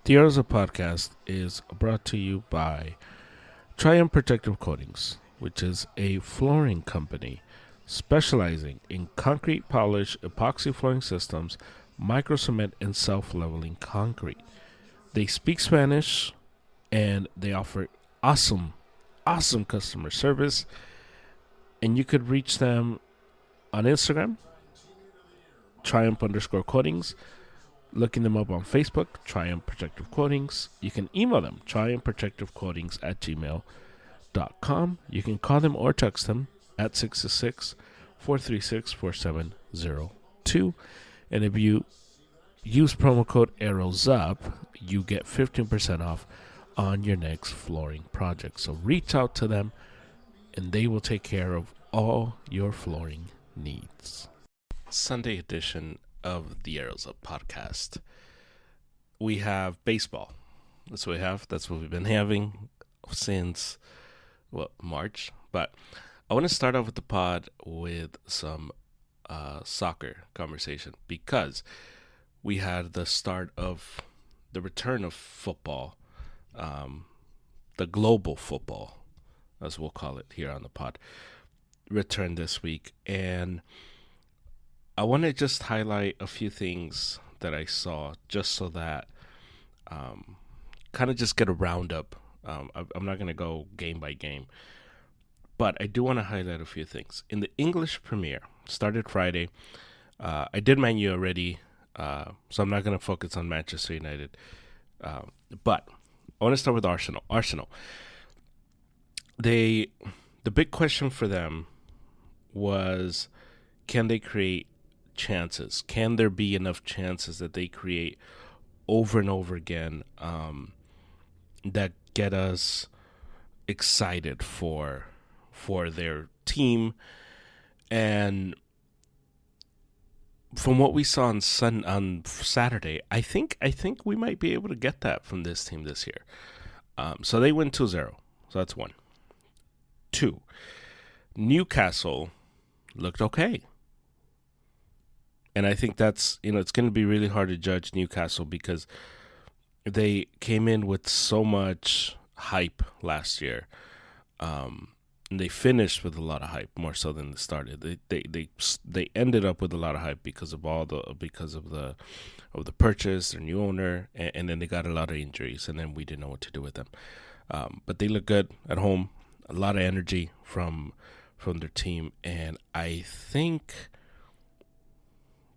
The Arrows Podcast is brought to you by Triumph Protective Coatings, which is a flooring company specializing in concrete polish, epoxy flooring systems, micro cement, and self leveling concrete. They speak Spanish and they offer awesome customer service. And you could reach them on Instagram, Triumph_coatings. Looking them up on Facebook, Triumph Protective Coatings. You can email them, triumphprotectivecoatings@gmail.com. You can call them or text them at 666-436-4702. And if you use promo code ARROWSUP, you get 15% off on your next flooring project. So reach out to them, and they will take care of all your flooring needs. Sunday edition of the Arrows Up podcast. We have baseball. That's what we have. That's what we've been having since March. But I want to start off with the pod with some soccer conversation because we had the start of the return of football, the global football, as we'll call it here on the pod, return this week. And I want to just highlight a few things that I saw just so that kind of just get a roundup. I'm not going to go game by game, but I do want to highlight a few things. In the English Premier, started Friday. I did Man U already, so I'm not going to focus on Manchester United. But I want to start with Arsenal. The big question for them was, can they create chances? Can there be enough chances that they create over and over again that get us excited for their team? And from what we saw on Saturday, I think we might be able to get that from this team this year. So they win 2-0. So that's one. Two, Newcastle looked okay. And I think that's, it's going to be really hard to judge Newcastle because they came in with so much hype last year. And they finished with a lot of hype, more so than they started. They ended up with a lot of hype because of the purchase, their new owner, and then they got a lot of injuries, and then we didn't know what to do with them. But they look good at home. A lot of energy from their team, and I think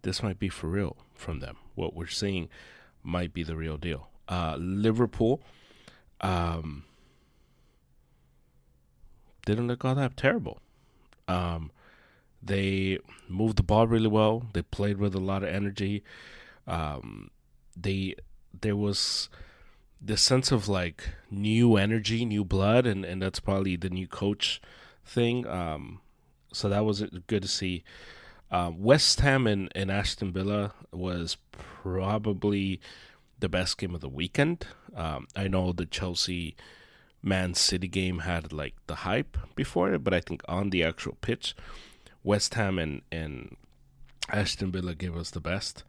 this might be for real from them. What we're seeing might be the real deal. Liverpool didn't look all that terrible. They moved the ball really well. They played with a lot of energy. There was this sense of like new energy, new blood, and that's probably the new coach thing. So that was good to see. West Ham and Aston Villa was probably the best game of the weekend. I know the Chelsea Man City game had like the hype before it, but I think on the actual pitch, West Ham and Aston Villa gave us the best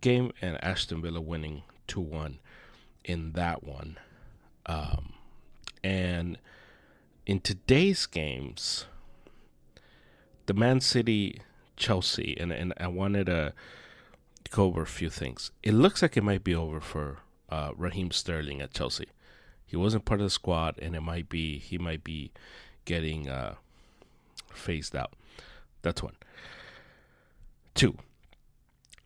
game, and Aston Villa winning 2-1 in that one. And in today's games, the Man City Chelsea, and I wanted to go over a few things. It looks like it might be over for Raheem Sterling at Chelsea. He wasn't part of the squad, and he might be getting phased out. That's one. Two,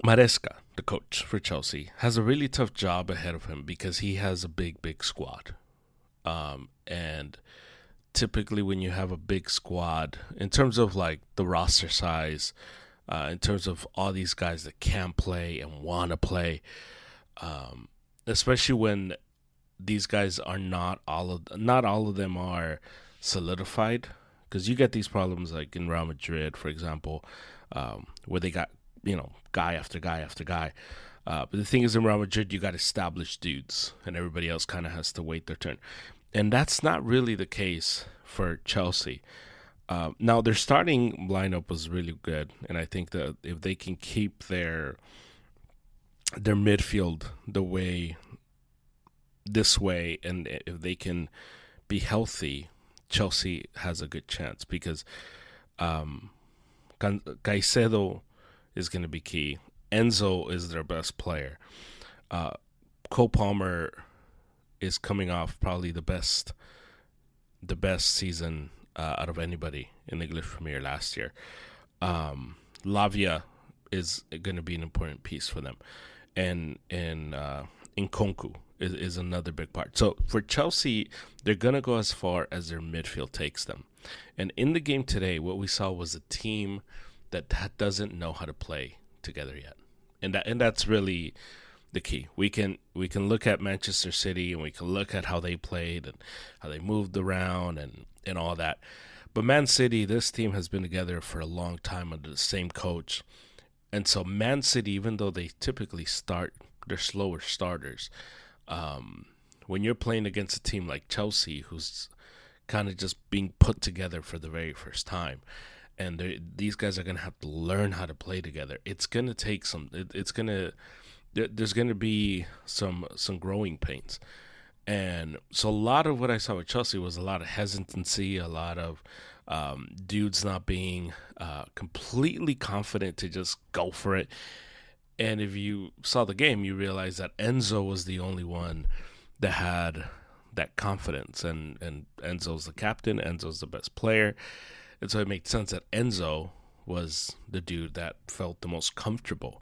Maresca, the coach for Chelsea, has a really tough job ahead of him because he has a big squad. And typically when you have a big squad, in terms of like the roster size, in terms of all these guys that can play and want to play, especially when these guys are not all of them are solidified, because you get these problems like in Real Madrid, for example, where they got guy after guy after guy. But the thing is, in Real Madrid, you got established dudes, and everybody else kind of has to wait their turn. And that's not really the case for Chelsea. Now, their starting lineup was really good, and I think that if they can keep their midfield the way this way, and if they can be healthy, Chelsea has a good chance because um, Caicedo is going to be key. Enzo is their best player. Uh, Cole Palmer is coming off probably the best season out of anybody in the English Premier last year. Lavia is going to be an important piece for them, and Nkunku is another big part. So for Chelsea, they're going to go as far as their midfield takes them. And in the game today, what we saw was a team that doesn't know how to play together yet, and that's really the key. We can look at Manchester City and we can look at how they played and how they moved around and all that. But Man City, this team has been together for a long time under the same coach. And so Man City, even though they typically start, they're slower starters. When you're playing against a team like Chelsea, who's kind of just being put together for the very first time, and these guys are going to have to learn how to play together. It's going to take there's going to be some growing pains. And so a lot of what I saw with Chelsea was a lot of hesitancy, a lot of dudes not being completely confident to just go for it. And if you saw the game, you realize that Enzo was the only one that had that confidence. And Enzo's the captain, Enzo's the best player. And so it made sense that Enzo was the dude that felt the most comfortable.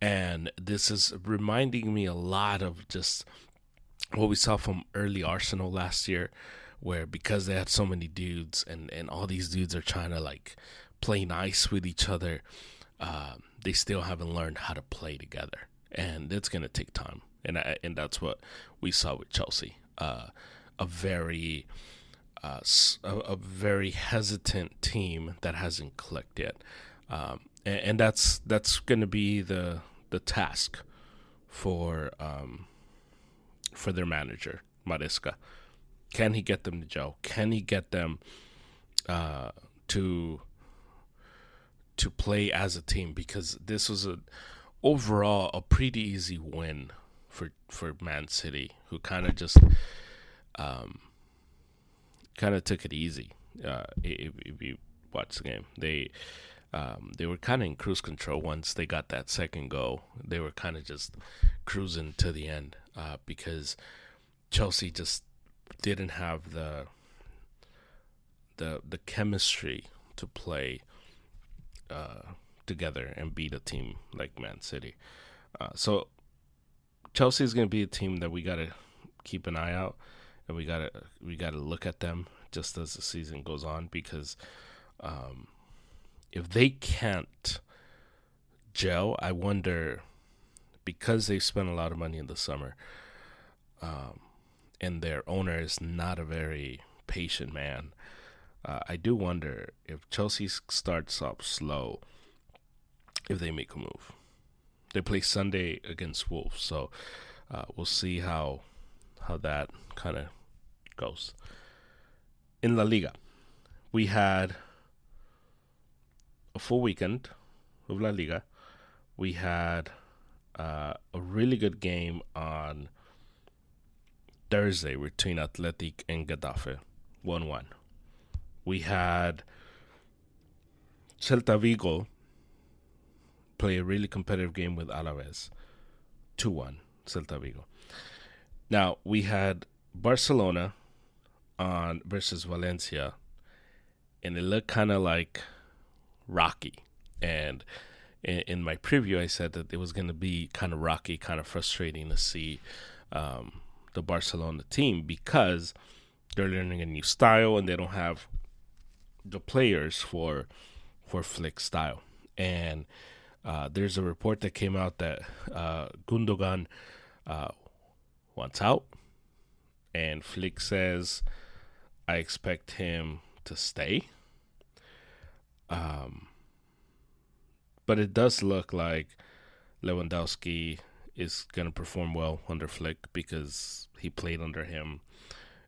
And this is reminding me a lot of just what we saw from early Arsenal last year, where because they had so many dudes and all these dudes are trying to like play nice with each other, they still haven't learned how to play together. And it's going to take time. And that's what we saw with Chelsea. A very hesitant team that hasn't clicked yet. And that's going to be the task for their manager, Maresca. Can he get them to gel? Can he get them to play as a team? Because this was overall a pretty easy win for Man City, who kind of just took it easy. If you watch the game, they were kind of in cruise control once they got that second goal. They were kind of just cruising to the end because Chelsea just didn't have the chemistry to play together and beat a team like Man City. So Chelsea is going to be a team that we got to keep an eye out, and we got to look at them just as the season goes on, because if they can't gel, I wonder, because they've spent a lot of money in the summer, and their owner is not a very patient man, I do wonder if Chelsea starts off slow, if they make a move. They play Sunday against Wolves, so we'll see how that kind of goes. In La Liga, we had a full weekend of La Liga. We had a really good game on Thursday between Athletic and Getafe, 1-1. We had Celta Vigo play a really competitive game with Alaves, 2-1, Celta Vigo. Now, we had Barcelona versus Valencia, and it looked kind of like rocky. And in my preview, I said that it was going to be kind of rocky, kind of frustrating to see the Barcelona team, because they're learning a new style and they don't have the players for Flick's style. And there's a report that came out that Gundogan wants out, and Flick says, I expect him to stay. But it does look like Lewandowski is going to perform well under Flick, because he played under him,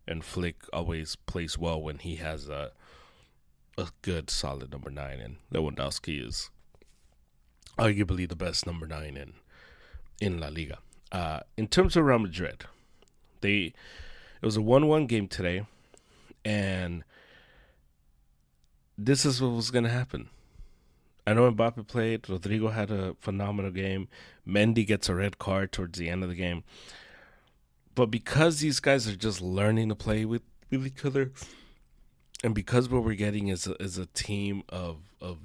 and Flick always plays well when he has a good, solid number 9, and Lewandowski is arguably the best number 9 in La Liga. In terms of Real Madrid, It was a 1-1 game today, and this is what was going to happen. I know Mbappe played. Rodrigo had a phenomenal game. Mendy gets a red card towards the end of the game. But because these guys are just learning to play with each other, and because what we're getting is a team of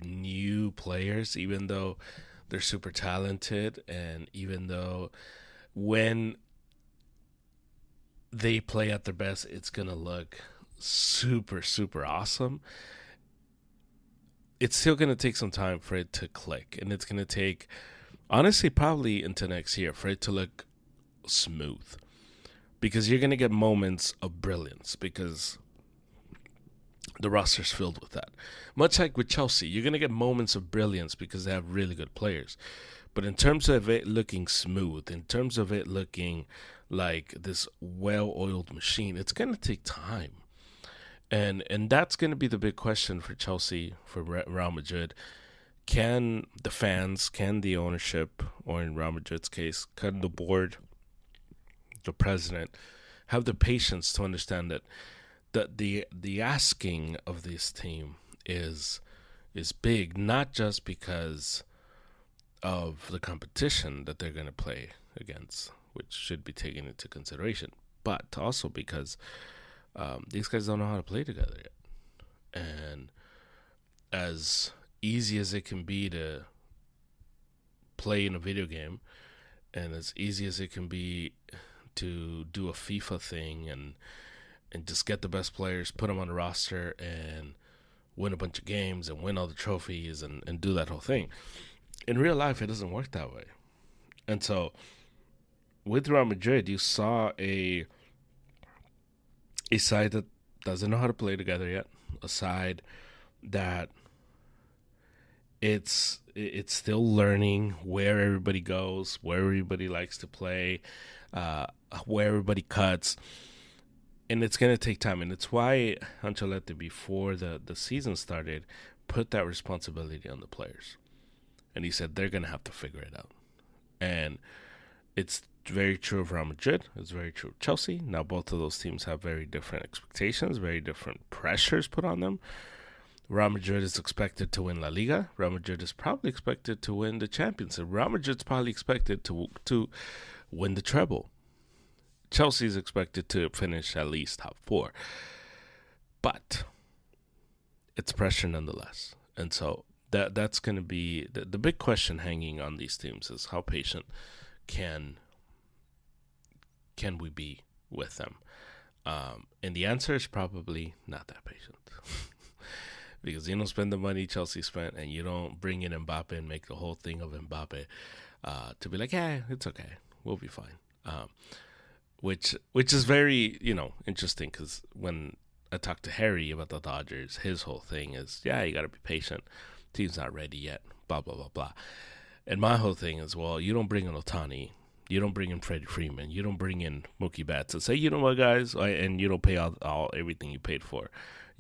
new players, even though they're super talented, and even though when they play at their best, it's gonna look super, super awesome. It's still gonna take some time for it to click, and it's gonna take, honestly, probably into next year for it to look smooth, because you're gonna get moments of brilliance because the roster's filled with that. Much like with Chelsea, you're going to get moments of brilliance because they have really good players. But in terms of it looking smooth, in terms of it looking like this well-oiled machine, it's going to take time. And that's going to be the big question for Chelsea, for Real Madrid. Can the fans, can the ownership, or in Real Madrid's case, can the board, the president, have the patience to understand that the asking of this team is big, not just because of the competition that they're going to play against, which should be taken into consideration, but also because these guys don't know how to play together yet. And as easy as it can be to play in a video game, and as easy as it can be to do a FIFA thing and just get the best players, put them on the roster, and win a bunch of games and win all the trophies and do that whole thing. In real life, it doesn't work that way. And so with Real Madrid, you saw a side that doesn't know how to play together yet, a side that it's still learning where everybody goes, where everybody likes to play, where everybody cuts. And it's going to take time. And it's why Ancelotti, before the season started, put that responsibility on the players. And he said they're going to have to figure it out. And it's very true of Real Madrid. It's very true of Chelsea. Now, both of those teams have very different expectations, very different pressures put on them. Real Madrid is expected to win La Liga. Real Madrid is probably expected to win the Champions League. Real Madrid's probably expected to win the treble. Chelsea is expected to finish at least top 4. But it's pressure nonetheless. And so that's going to be the big question hanging on these teams is how patient can we be with them? And the answer is probably not that patient. Because you don't spend the money Chelsea spent, and you don't bring in Mbappe and make the whole thing of Mbappe to be like, yeah, it's okay, we'll be fine. Which is very, interesting, because when I talked to Harry about the Dodgers, his whole thing is, yeah, you got to be patient. Team's not ready yet, blah, blah, blah, blah. And my whole thing is, well, you don't bring in Ohtani. You don't bring in Freddie Freeman. You don't bring in Mookie Betts and say, you know what, guys, and you don't pay all everything you paid for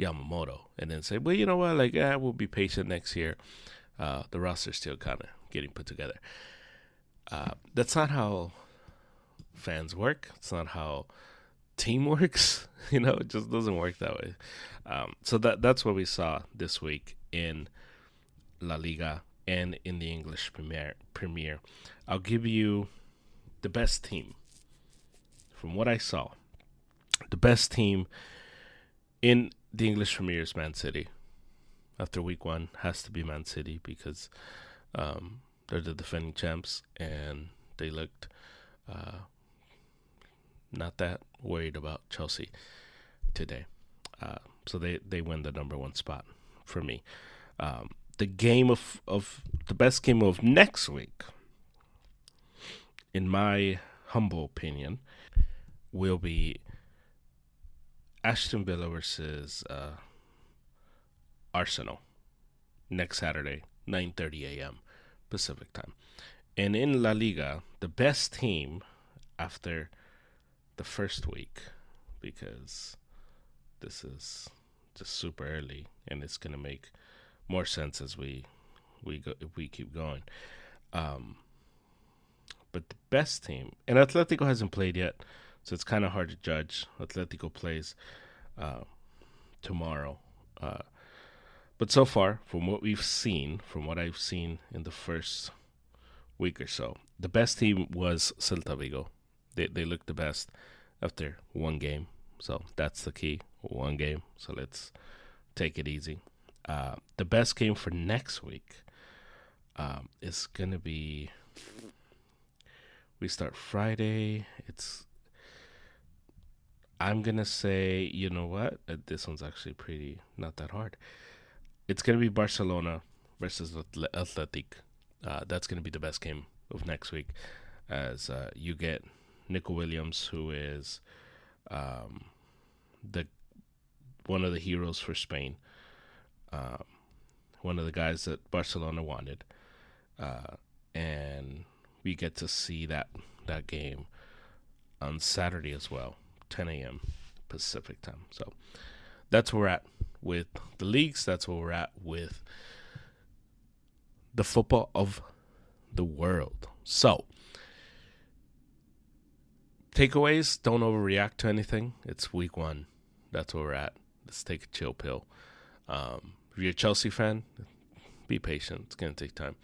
Yamamoto. And then say, well, you know what, we'll be patient next year. The roster's still kind of getting put together. That's not how fans work. It's not how team works. It just doesn't work that way. So that's what we saw this week in La Liga and in the English Premier. I'll give you the best team from what I saw. The best team in the English Premier is Man City. After week 1, has to be Man City because they're the defending champs, and they looked not that worried about Chelsea today. So they win the number 1 spot for me. The game of the best game of next week, in my humble opinion, will be Aston Villa versus Arsenal next Saturday, 9:30 a.m. Pacific time. And in La Liga, the best team after the first week, because this is just super early and it's going to make more sense as we go, if we keep going. But the best team, and Atletico hasn't played yet, So it's kind of hard to judge. Atletico plays uh, tomorrow. Uh, but so far, from what we've seen, from what I've seen in the first week or so, the best team was Celta Vigo. They looked the best after one game. So that's the key. One game. So let's take it easy. The best game for next week is going to be. We start Friday. I'm going to say, you know what? This one's actually pretty, not that hard. It's going to be Barcelona versus Athletic. That's going to be the best game of next week, as you get Nico Williams, who is um, the one of the heroes for Spain, uh, one of the guys that Barcelona wanted, and we get to see that game on Saturday as well, 10 a.m. Pacific time. So that's where we're at with the leagues. That's where we're at with the football of the world. So, takeaways: don't overreact to anything. It's week one. That's where we're at. Let's take a chill pill. If you're a Chelsea fan, be patient. It's gonna take time.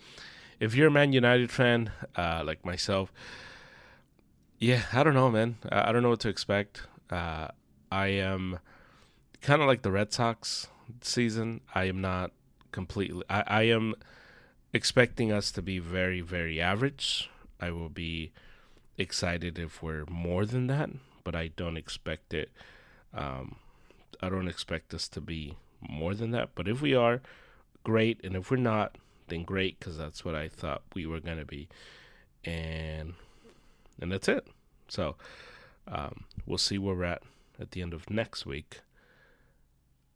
If you're a Man United fan, like myself, yeah, I don't know, man. I don't know what to expect. I am kind of like the Red Sox season. I am not completely. I am expecting us to be very, very average. I will be excited if we're more than that, but I don't expect it. Um, I don't expect us to be more than that. But if we are, great. And if we're not, then great, because that's what I thought we were going to be. And that's it. So we'll see where we're at the end of next week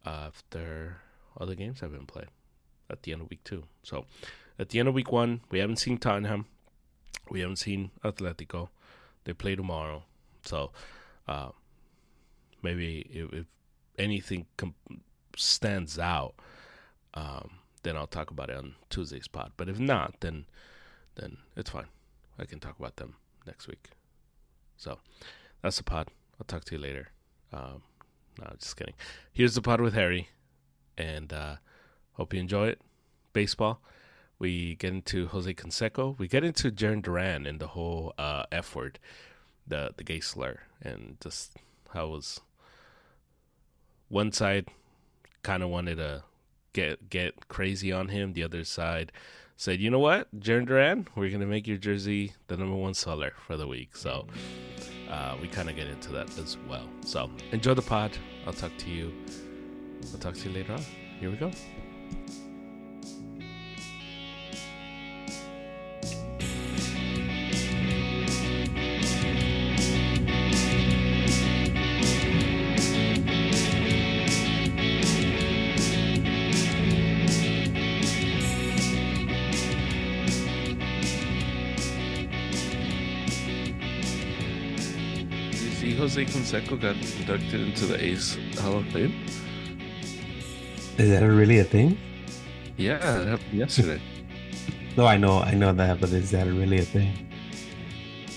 after all the games have been played at the end of week two. So at the end of week one, we haven't seen Tottenham. We haven't seen Atletico. They play tomorrow. So maybe if anything stands out, then I'll talk about it on Tuesday's pod. But if not, then it's fine. I can talk about them next week. So that's the pod. I'll talk to you later. No, just kidding. Here's the pod with Harry, and hope you enjoy it. Baseball. We get into Jose Canseco. We get into Jarren Duran and the whole F word, the gay slur, and just how it was one side kind of wanted to get crazy on him. The other side said, you know what, Jarren Duran, we're going to make your jersey the number one seller for the week. So we kind of get into that as well. So enjoy the pod. I'll talk to you later on. Here we go. Jose Canseco got inducted into the Ace Hall of Fame. Is that really a thing? Yeah, that happened yesterday. No, I know that, but is that really a thing?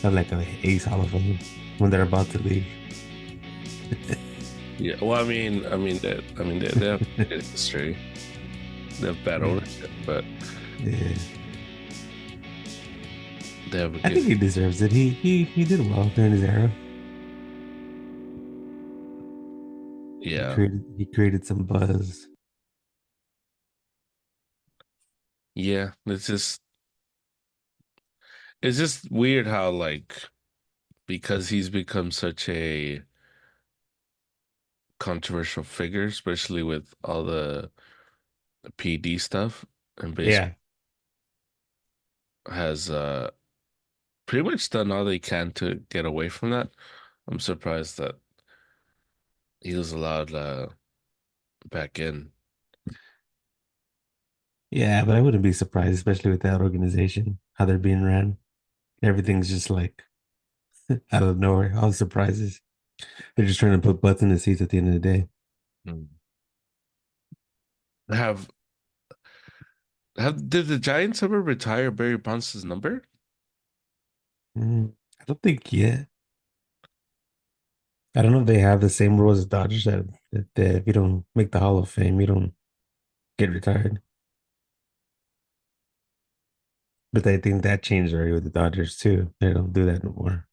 Not like an Ace Hall of Fame when they're about to leave. Yeah, well, they have good history. They have bad ownership, but Yeah, they have a I think good. he deserves it. He did well during his era. He Yeah, created some buzz. yeah. It's just weird how, like, because he's become such a controversial figure, especially with all the PD stuff, and baseball Yeah, has pretty much done all they can to get away from that. I'm surprised that he was allowed back in. yeah, but I wouldn't be surprised, especially with that organization, how they're being ran. Everything's just like out of nowhere, all surprises. They're just trying to put butts in the seats at the end of the day. Mm. Have did the Giants ever retire Barry Bonds' number? I don't think yet. I don't know if they have the same rules as Dodgers that if you don't make the Hall of Fame, you don't get retired. But I think that changed already with the Dodgers too. They don't do that no more.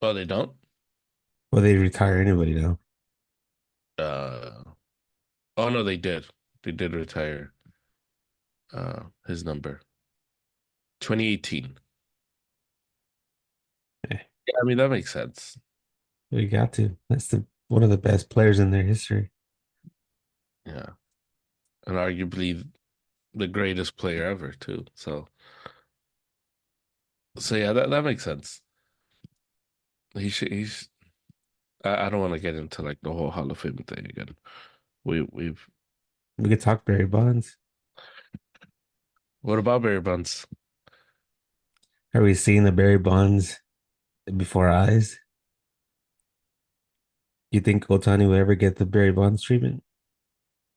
Oh, they don't. Well, they retire anybody now. Uh, oh no, they did. They did retire. His number 2018. Eh, Yeah, I mean that makes sense. you got to. That's the one of the best players in their history. Yeah, and arguably the greatest player ever too. So yeah, that makes sense. He's. I don't want to get into like the whole Hall of Fame thing again. We've. We could talk Barry Bonds. What about Barry Bonds? Are we seeing the Barry Bonds before our eyes? You think Otani will ever get the Barry Bonds treatment?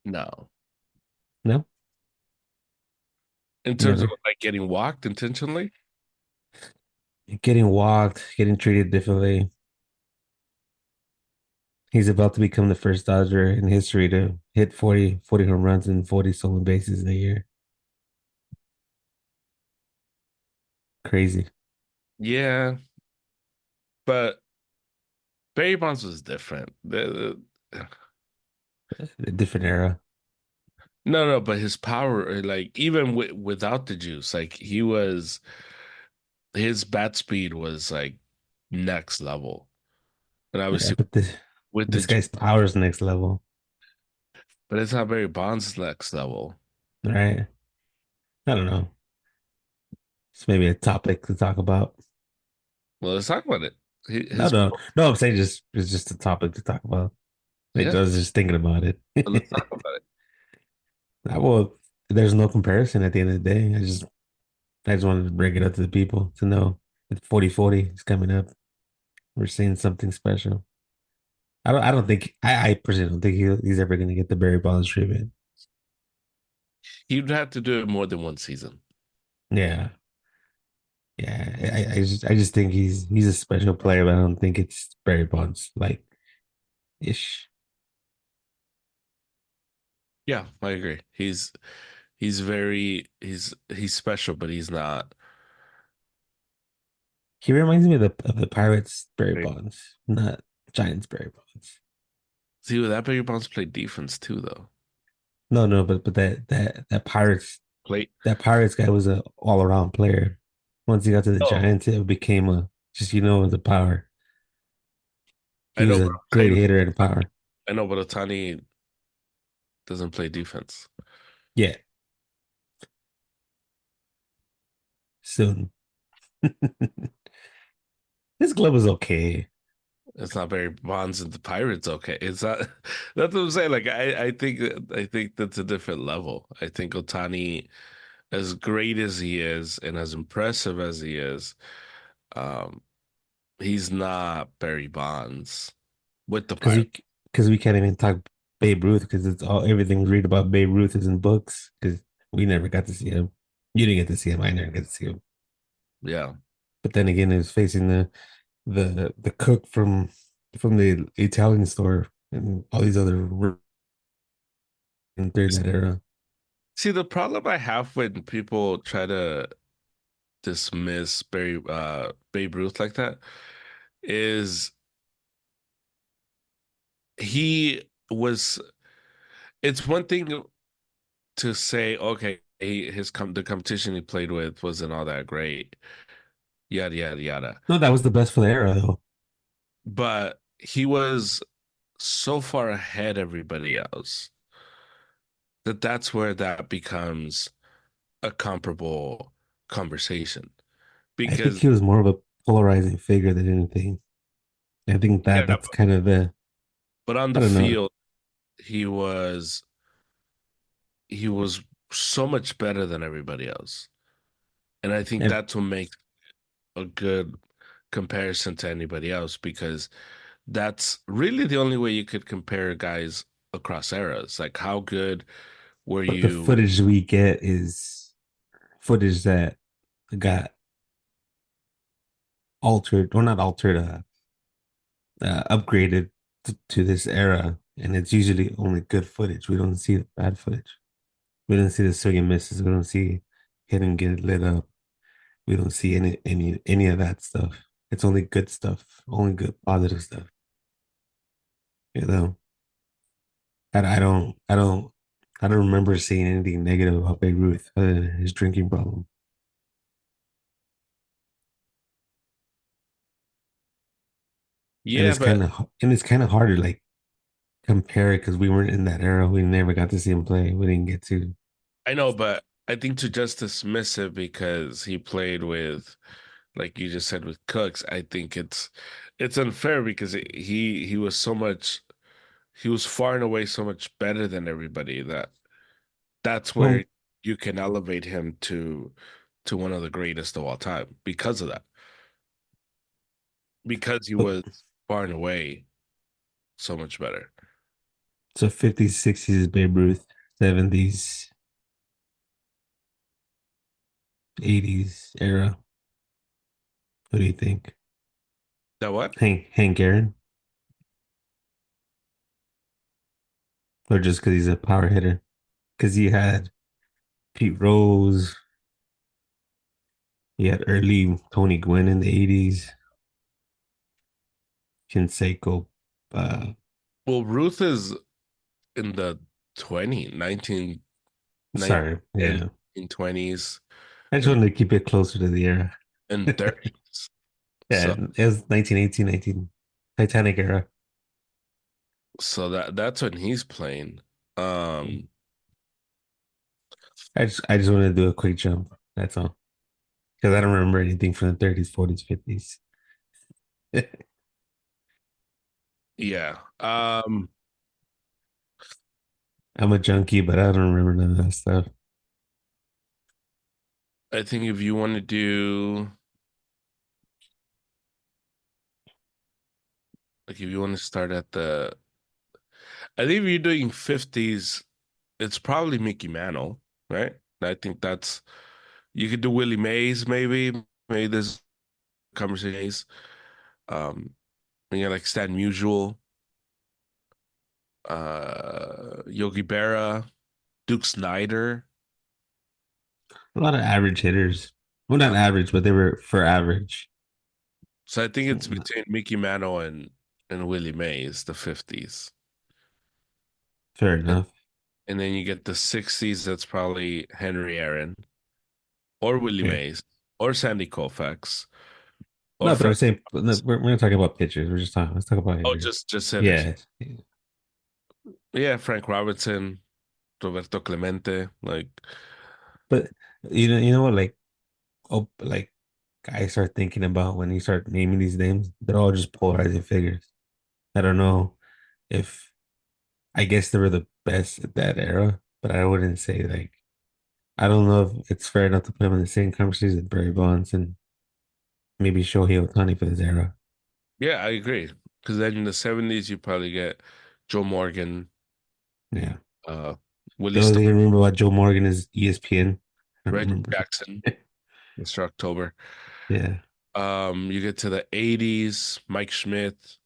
No, No, in terms of never. like getting walked intentionally. Getting walked, getting treated differently. He's about to become the first Dodger in history to hit 40 home runs and 40 stolen bases in a year. Crazy. Yeah, but Barry Bonds was different. A different era. No, but his power, like even without the juice, like his bat speed was like next level, and Yeah, obviously but with the this juice, guy's power is next level, but it's not Barry Bonds' next level. right? I don't know. It's maybe a topic to talk about. Well, let's talk about it. No, His no, no. I'm saying just it's just a topic to talk about. Like, yeah, I was just thinking about it. let's talk about it. Well, there's no comparison at the end of the day. I just wanted to bring it up to the people to know that 40-40 is coming up. We're seeing something special. I don't think I personally don't think he's ever going to get the Barry Bonds treatment. He'd have to do it more than one season. Yeah, yeah. I just think he's a special player, but I don't think it's Barry Bonds like ish. Yeah, I agree. He's special, but he's not. He reminds me of the Pirates Barry Great. Bonds, not Giants Barry Bonds. See, with that Barry Bonds played defense too, though. No, no, but that Pirates Play. that Pirates guy was a all around player. Once he got to the Oh, Giants, it became a just the power. He I was know, but a I'm great saying hitter and power. I know, but Otani doesn't play defense. Yeah, soon. His glove was okay. It's not Barry Bonds and the Pirates. Okay, it's not. That's what I'm saying. Like I think that's a different level. I think Otani, as great as he is and as impressive as he is, um, he's not Barry Bonds with the Because Pirates. we can't even talk Babe Ruth because it's all everything we read about Babe Ruth is in books because we never got to see him. You didn't get to see him. I never got to see him. Yeah. But then again, it was facing the cook from the Italian store and all these other during that era. See, the problem I have when people try to dismiss Babe Ruth like that is he was. It's one thing to say, okay, the competition he played with wasn't all that great, yada yada yada. No, that was the best for the era though. But he was so far ahead everybody else that that's where that becomes a comparable conversation. I think Because he was more of a polarizing figure than anything. I think yeah, that's kind of the but on I the don't know. field, he was he was so much better than everybody else. And I think And, that's what makes a good comparison to anybody else because that's really the only way you could compare guys across eras. Like, how good were but the you? footage we get is footage that got altered or not altered. upgraded to this era, and it's usually only good footage. We don't see the bad footage. We don't see the swing and misses. We don't see hit and get lit up. We don't see any of that stuff. It's only good stuff, only good positive stuff. You know, I don't remember seeing anything negative about Babe Ruth other than his drinking problem. And Yeah, but it's kind of hard to like compare it because we weren't in that era. We never got to see him play. We didn't get to. I know, but I think to just dismiss it because he played with, like you just said, with Cooks, I think it's unfair because he was so much he was far and away so much better than everybody that that's where Well, you can elevate him to one of the greatest of all time because of that. Because he but was far and away so much better. so 50s, 60s is Babe Ruth, 70s, 80s era. What do you think? That what? Hank Aaron, or just because he's a power hitter? Because he had Pete Rose, he had early Tony Gwynn in the 80s, Canseco. Uh, Well, Ruth is in the 20, 19, sorry, yeah. 1920s I just and wanted to keep it closer to the era. and 30s. Yeah, So it was 1918, 19 Titanic era. so that's when he's playing. Um I just wanted to do a quick jump. That's all. Because I don't remember anything from the 30s, 40s, 50s. yeah. I'm a junkie, but I don't remember none of that stuff. I think if you want to do like if you want to start at the I think if you're doing 50s, it's probably Mickey Mantle, right? I think that's you could do Willie Mays maybe. Maybe there's conversations. Um you got like Stan Musial, Yogi Berra, Duke Snyder. A lot of average hitters. Well, not average, but they were for average. So I think it's between Mickey Mantle and Willie Mays, the 50s. Fair And, enough. and then you get the 60s, that's probably Henry Aaron or Willie Okay. Mays or Sandy Koufax or No, but I'm Frank. saying no, we're not talking about pitchers. We're just talking. Let's talk about Oh, hitters. just hitters. Yeah, Yeah, Frank Robinson, Roberto Clemente. Like, but you know what? Like, oh, like I start thinking about when you start naming these names, they're all just polarizing figures. I don't know if I guess they were the best at that era, but I wouldn't say like I don't know if it's fair enough to put them in the same conversation as Barry Bonds and maybe Shohei Ohtani for this era. yeah, I agree. Because then in the 70s, you probably get Joe Morgan, Yeah. uh, Willie The only thing I Starr, remember about Joe Morgan is ESPN. I don't Reggie remember. Jackson, Mr. October. Yeah. You get to the 80s, Mike Schmidt,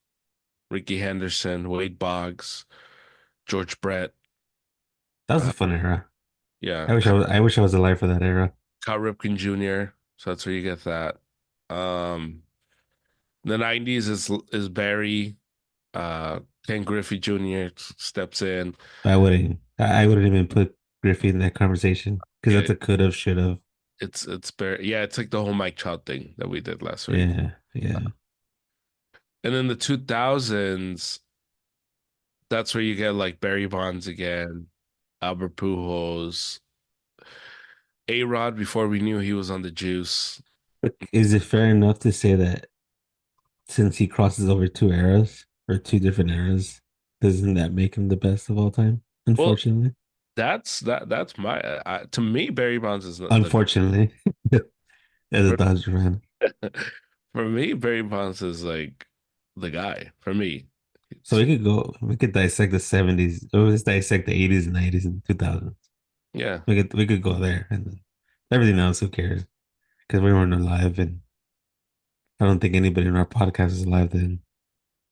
Ricky Henderson, Wade Boggs, George Brett. That was a Uh, fun era. yeah, I wish I was alive for that era. Cal Ripken Jr. So that's where you get that. The 90s is Barry, Ken Griffey Jr. steps in. I wouldn't even put Griffey in that conversation because Yeah, that's a could have, should have. it's Barry. Yeah, it's like the whole Mike Trout thing that we did last week. Yeah, yeah. And in the 2000s, that's where you get like Barry Bonds again, Albert Pujols, A-Rod before we knew he was on the juice. But is it fair enough to say that since he crosses over two eras or two different eras, doesn't that make him the best of all time? Well, Unfortunately. that's my to me Barry Bonds is the Unfortunately, as a for, Dodger fan. for me Barry Bonds is like the guy for me. So It's- we could dissect the 70s, or let's dissect the 80s and 90s and 2000s. yeah, We could go there and then everything else, who cares? Because we weren't alive and I don't think anybody in our podcast is alive then.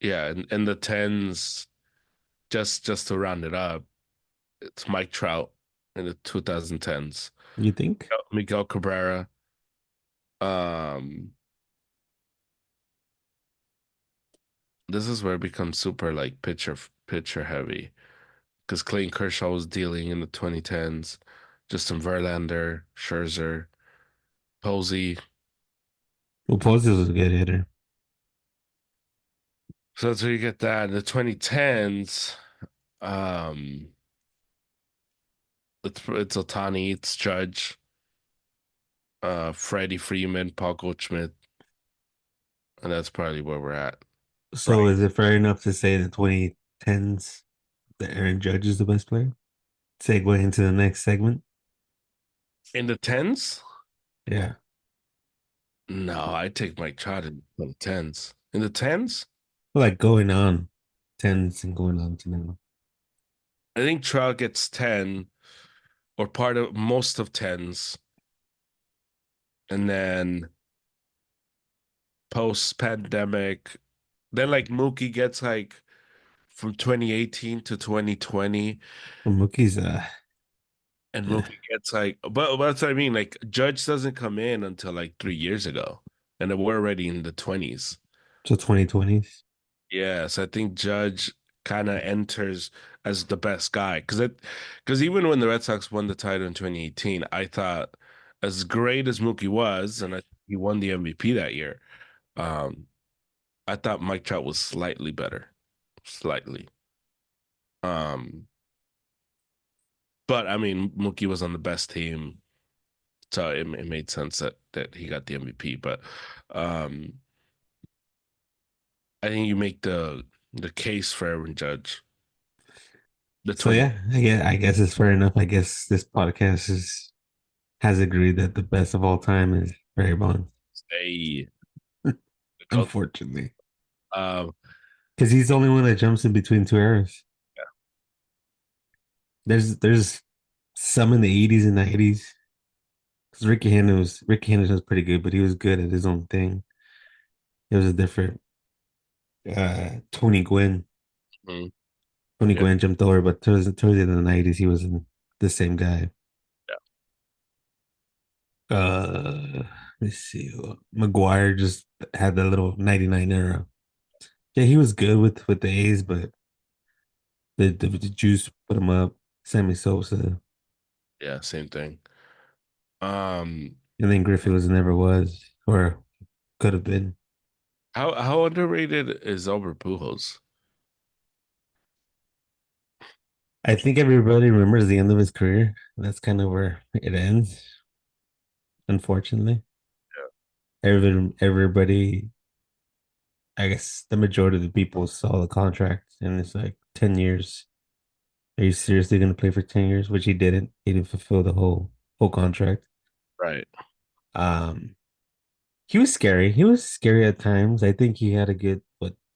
Yeah, and the tens, just to round it up, it's Mike Trout in the 2010s. You think? Miguel Cabrera. Um, this is where it becomes super like pitcher heavy because Clayton Kershaw was dealing in the 2010s. Justin Verlander, Scherzer, Posey. Well, Posey was a good hitter. So that's where you get that. In the 2010s, um, it's Otani, it's Judge, Freddie Freeman, Paul Goldschmidt, and that's probably where we're at. So Right. is it fair enough to say the 2010s that Aaron Judge is the best player? Segue into the next segment. In the tens? Yeah. No, I take Mike Trout in the tens. In the tens? Like going on tens and going on to now. I think Trout gets 10 or part of most of tens. And then post pandemic, then like Mookie gets like from 2018 to 2020, Well, Mookie's and Mookie gets like, but that's what I mean. Like Judge doesn't come in until like 3 years ago, and then we're already in the 20s. so 2020s. Yes, I think Judge kind of enters as the best guy because even when the Red Sox won the title in 2018, I thought as great as Mookie was, and he won the MVP that year. Um, I thought Mike Trout was slightly better, slightly. Um, but I mean, Mookie was on the best team, so it made sense that he got the MVP. But um, I think you make the case for Aaron Judge, the So 20. yeah, I guess it's fair enough. I guess this podcast has agreed that the best of all time is Barry Bonds. A go. Unfortunately. Um, Because he's the only one that jumps in between two eras. There's some in the 80s and 90s. Because Ricky Henderson was pretty good, but he was good at his own thing. It was a different Tony Gwynn. mm, Tony yeah, Gwynn jumped over, but towards the end of the 90s, he wasn't the same guy. yeah, Uh, let's see. McGuire just had that little 99 era. Yeah, he was good with the A's, but the juice put him up. Sammy Sosa. yeah, same thing. Um, And then Griffey never was or could have been. how underrated is Albert Pujols? I think everybody remembers the end of his career. That's kind of where it ends, unfortunately. Everybody, I guess the majority of the people saw the contract and it's like 10 years. Are you seriously going to play for 10 years? Which he didn't. He didn't fulfill the whole contract. Right. Um, he was scary. He was scary at times. I think he had a good,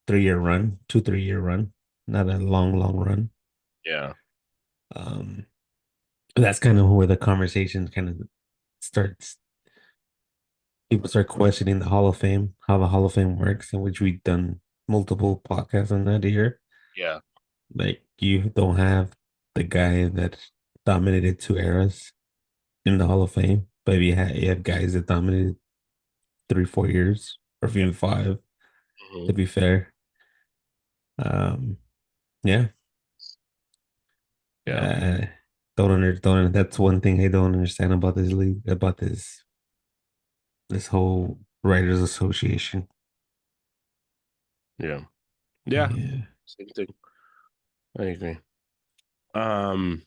3 year run, 3 year run, not a long run. Yeah. Um, that's kind of where the conversation kind of starts. People start questioning the Hall of Fame, how the Hall of Fame works, in which we've done multiple podcasts on that here. Yeah. Like you don't have the guy that dominated two eras in the Hall of Fame, but you have guys that dominated 3, 4 years, or even five, Hmm. to be fair. Um, yeah. Yeah. Uh, don't that's one thing I don't understand about this league, about this whole Writers Association. Yeah. Yeah. Yeah. Same thing. I agree. Um,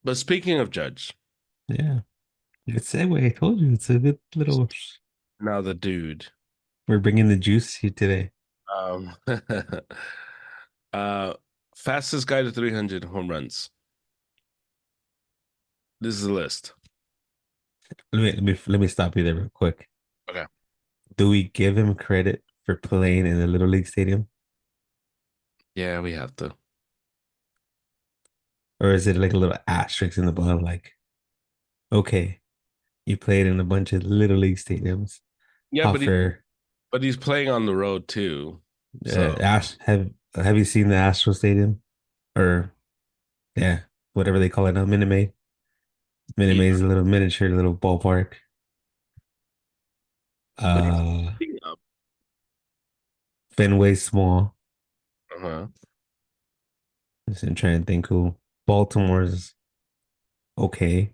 but speaking of Judge, Yeah. Good segue. I told you it's a good little. now the dude. We're bringing the juice here today. Um, uh, fastest guy to 300 home runs. This is a list. Let me stop you there real quick. Okay. Do we give him credit for playing in the Little League Stadium, Yeah, we have to. or is it like a little asterisk in the bottom? Like, okay, you played in a bunch of Little League stadiums. Yeah, how but fair. he's playing on the road too. So Ash, have you seen the Astro Stadium or yeah, whatever they call it now, Minute Maid? Minute yeah. Maid is a little miniature little ballpark. But he's Uh, picking up. Fenway small. Uh-huh. I'm trying to think who. Baltimore's okay. I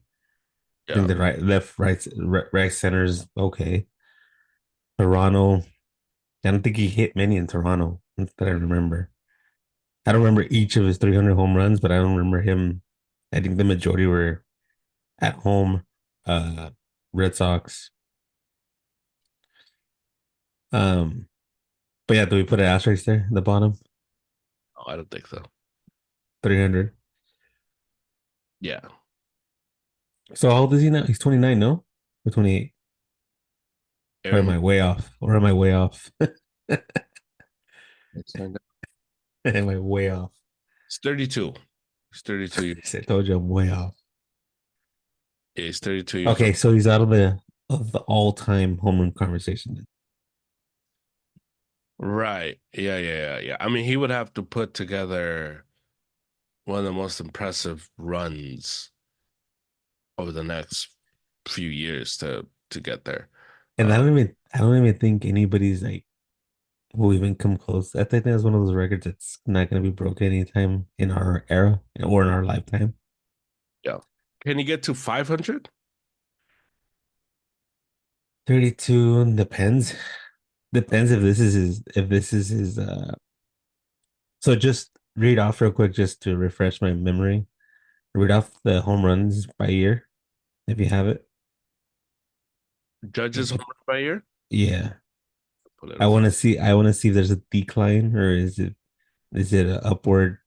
Yeah. think the right center's okay. Toronto. I don't think he hit many in Toronto that I remember. I don't remember each of his 300 home runs, but I don't remember him. I think the majority were at home. Uh, Red Sox. Um, but yeah, do we put an asterisk there at the bottom? Oh, I don't think so. 300. Yeah. So how old is he now? He's 29, no? Or 28? Or am Aaron, I way off? Or am I way off? let's find out. Am I way off? He's 32. He's 32 years. I told you I'm way off. Yeah, he's 32 years Okay, old. so he's out of the all-time home run conversation. Right. Yeah, yeah, yeah, yeah. I mean, he would have to put together one of the most impressive runs over the next few years to get there. And Uh, I don't even think anybody's like will even come close. I think that's one of those records that's not going to be broken anytime in our era or in our lifetime. yeah. Can he get to 500? 32 depends. Depends if this is his. So just read off real quick just to refresh my memory. Read off the home runs by year if you have it. Judges home run by year? Yeah. Pull it I up. want to see I want to see if there's a decline or is it an upward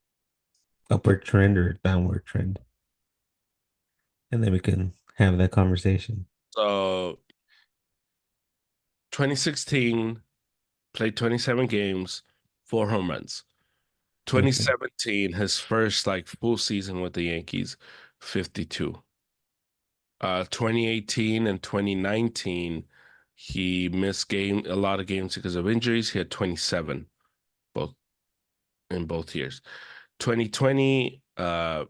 trend or downward trend? And then we can have that conversation. So 2016, played 27 games, 4 home runs. Okay. 2017, his first like full season with the Yankees, 52. 2018 and 2019, he missed a lot of games because of injuries. He had 27 both in both years. 2020, the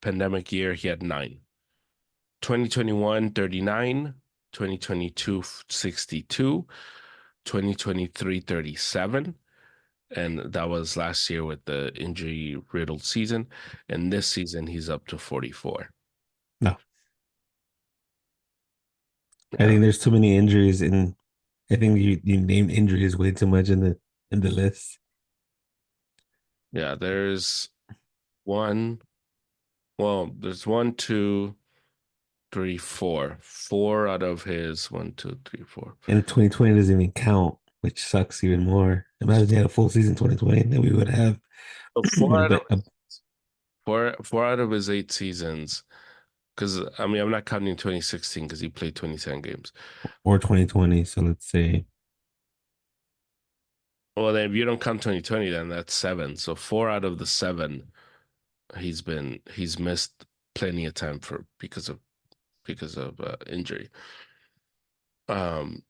pandemic year, he had 9. 2021, 39. 2022, 62. 2023, 37. And that was last year with the injury riddled season. And this season, he's up to 44. No, I Yeah. think there's too many injuries and I think you named injuries way too much in the list. Yeah. One, there's one, two, three, four. Four out of his one, two, three, four. And 2020 doesn't even count, which sucks even more. Imagine they had a full season 2020, then we would have So a bit four out of his 8 seasons. Because I mean, I'm not counting 2016 because he played 27 games. or 2020. So let's say Well, then if you don't count 2020, then that's 7. So 4 out of the 7, he's missed plenty of time for because of injury. Um,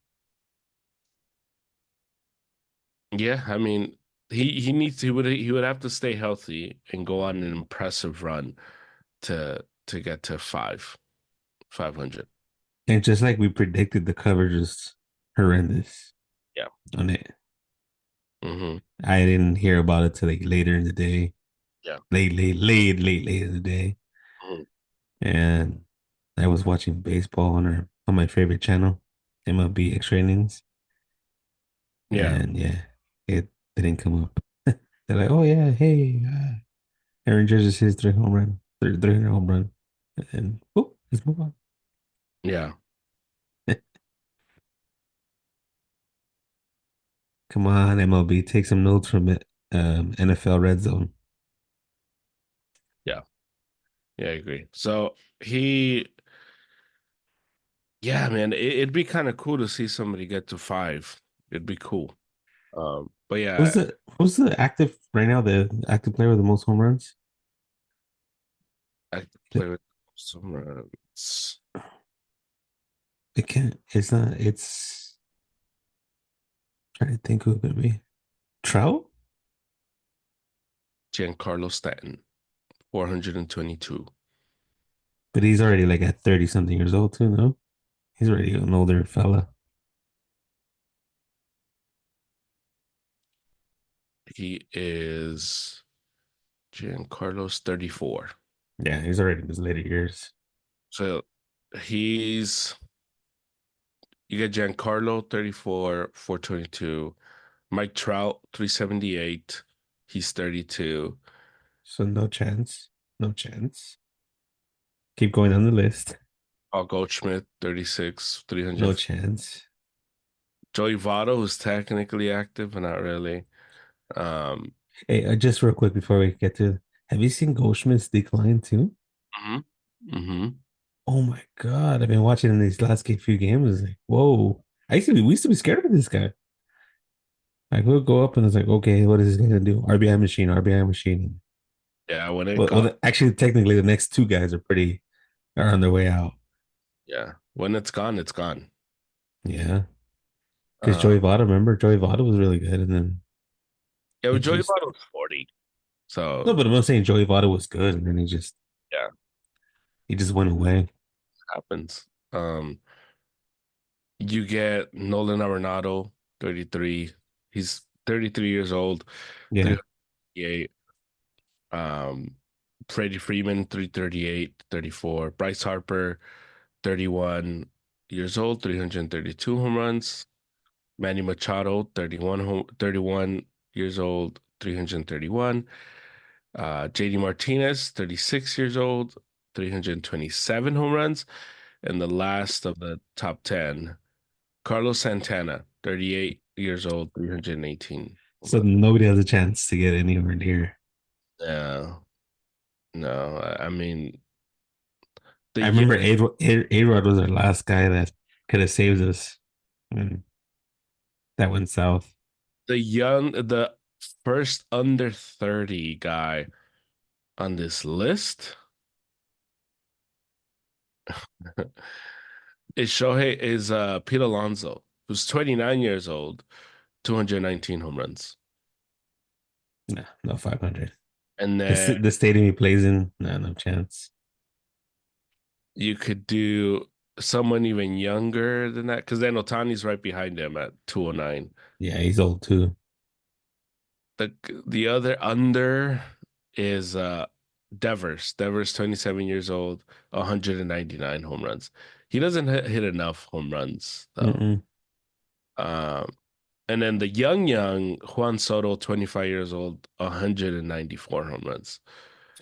yeah, I mean, he would have to stay healthy and go on an impressive run to get to 500. and just like we predicted, the coverage is horrendous Yeah. on it. Hmm. I didn't hear about it till like later in the day, Yeah. late in the day, Mhm. and I was watching baseball on my favorite channel, MLB Extra Innings, Yeah. and yeah, it didn't come up. They're like, oh yeah, hey, Aaron Judge his 300 home run, and oh, let's move on. Yeah. Come on, MLB, take some notes from it. NFL Red Zone. Yeah. Yeah, I agree. So he yeah, man, it'd be kind of cool to see somebody get to 5. It'd be cool. But Who's yeah, the who's the active right now? The active player with the most home runs? I could play with some. It can't. It's not. It's trying to think who it could be. Trout, Giancarlo Stanton, 422. but he's already like at 30 something years old too. No, he's already an older fella. He is Giancarlo's 34. Yeah, he's already in his later years. So he's you get Giancarlo 34, 422. Mike Trout 378. He's 32. So no chance. No chance. Keep going down the list. Paul Goldschmidt 36, No 300. chance. Joey Votto, who's technically active but not really. Um, Hey, just real quick before we get to, have you seen Goldschmidt's decline too? mhm, mhm. Oh my God. I've been watching in these last few games. It's like, whoa. We used to be scared of this guy. Like we'll go up and it's like, okay, what is this guy gonna do? RBI machine, RBI machine. Yeah, when it got Actually, technically, the next two guys are on their way out. yeah, when it's gone, it's gone. Yeah, because Uh, Joey Votto, remember Joey Votto was really good, and then yeah, he but Joey just Votto's 40. no. So But I'm not saying Joey Votto was good, and then yeah, he just went away. happens. You get Nolan Arenado, 33. He's 33 years old, Yeah, 338. Um, Freddie Freeman, 338, 34. Bryce Harper, 31 years old, 332 home runs. Manny Machado, 31 years old, 331. JD Martinez, 36 years old, 327 home runs. And the last of the top 10, Carlos Santana, 38 years old, 318 home so runs. nobody has a chance to get anywhere near. Yeah, no, I mean, the I young, remember A-Rod was our last guy that could have saved us, and that went south. the first under 30 guy on this list is Pete Alonso, who's 29 years old, 219 home runs. No, no 500. And then The stadium he plays in, no chance. you could do someone even younger than that, because then Otani's right behind him at 209. Yeah, he's old too. The the other under is Devers. Devers, 27 years old, 199 home runs. He doesn't hit enough home runs though. Mm-mm. Um, and then the young Juan Soto, 25 years old, 194 home runs.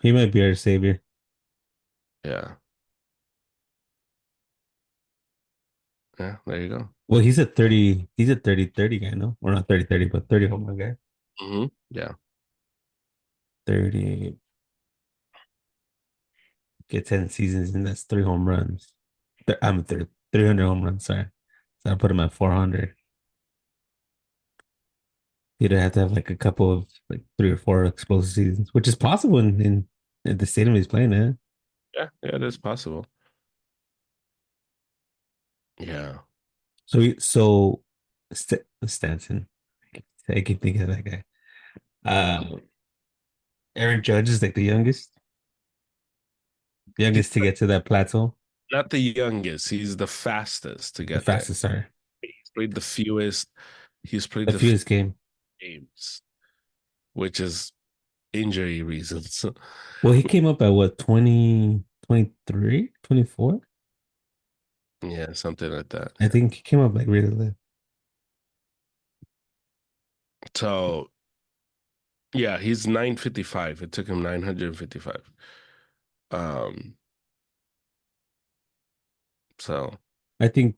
He might be our savior. Yeah. Yeah, there you go. Well, he's a 30, he's a 30 guy, no? Or not 30, but 30 home run guy. Yeah. 30, get 10 seasons, and that's three home runs. I'm 300 home runs, sorry. So I put him at 400. He'd have to have like a couple of like three or four explosive seasons, which is possible in the stadium he's playing in. Yeah, yeah, it is possible. Yeah. So Stanton, I keep thinking of that guy. Aaron Judge is like He's youngest to get to that plateau, not the youngest, he's the fastest to the get there. fastest, sorry, He's played the fewest, he's played the the fewest fewest game. games, which is injury reasons. Well, he came up at what, 20, 23, 24? Yeah, something like that. I think he came up like really late. So yeah, he's 955. It took him 955. Um, so I think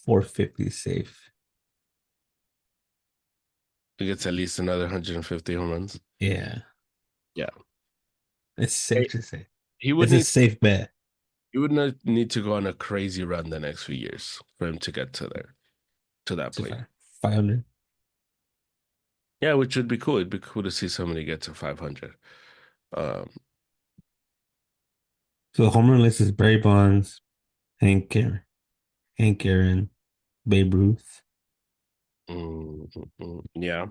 450 is safe. he gets at least another 150 home runs. Yeah, Yeah. it's safe to say. He would It's a need safe bet. he would not need to go on a crazy run the next few years for him to get to that So plate. far, 500. Yeah, which would be cool. It'd be cool to see somebody get to 500. Um, So the home run list is Barry Bonds, Hank Aaron. Hank Aaron, Babe Ruth. Yeah.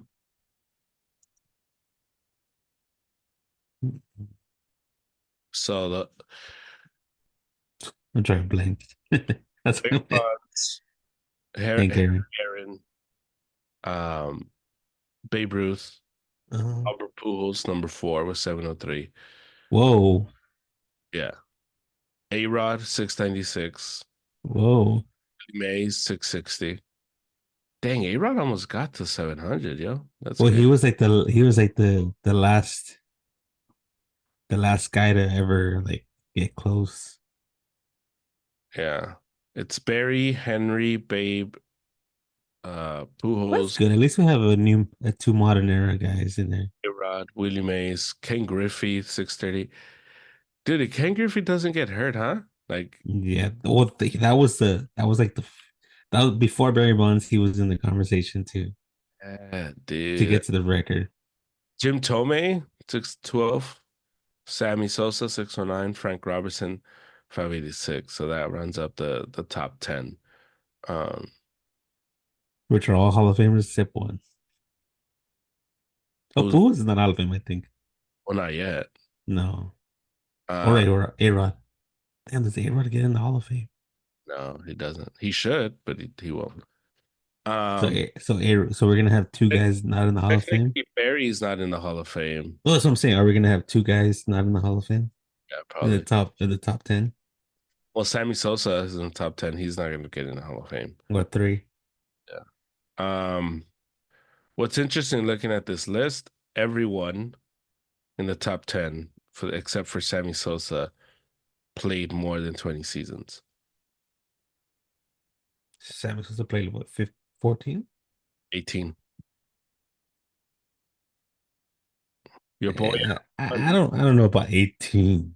So the I'm trying to blank. That's big odds, Hank Aaron. Aaron, um, Babe Ruth, Uh, Albert Pujols, number 4 with 703. whoa, Yeah. A-Rod, 696. whoa. Mays, 660. Dang, A-Rod almost got to 700, yo. That's Well, crazy. he was like the last guy to ever like get close. Yeah. It's Barry, Henry, Babe, Well, that's Pujols, good. At least we have two modern era guys in there. A-Rod, Willie Mays, Ken Griffey, 630. Dude, Ken Griffey doesn't get hurt, huh? Like, Yeah. Well, that was like that was before Barry Bonds. He was in the conversation yeah, to dude. get to the record, Jim Tomei, 612. Sammy Sosa, 609. Frank Robertson, 586. So that runs up the top 10. Um, which are all Hall of Famers except one. Oh, who's, Pujols is not Hall of Fame, I think. well, not yet. No, or Uh, A-Rod. Damn, does A-Rod get in the Hall of Fame? no, he doesn't. He should, but he won't. So, Um, so we're gonna have two guys not in the Hall of Fame. Technically, Barry's not in the Hall of Fame. Well, that's what I'm saying. Are we gonna have two guys not in the Hall of Fame Yeah, probably. in the top 10 Well, Sammy Sosa is in the top 10. He's not going to get in the Hall of Fame. or three? Yeah. What's interesting looking at this list, everyone in the top 10, except for Sammy Sosa, played more than 20 seasons. Sammy supposed to play what 14? 18. Your boy, Yeah, I don't know about 18.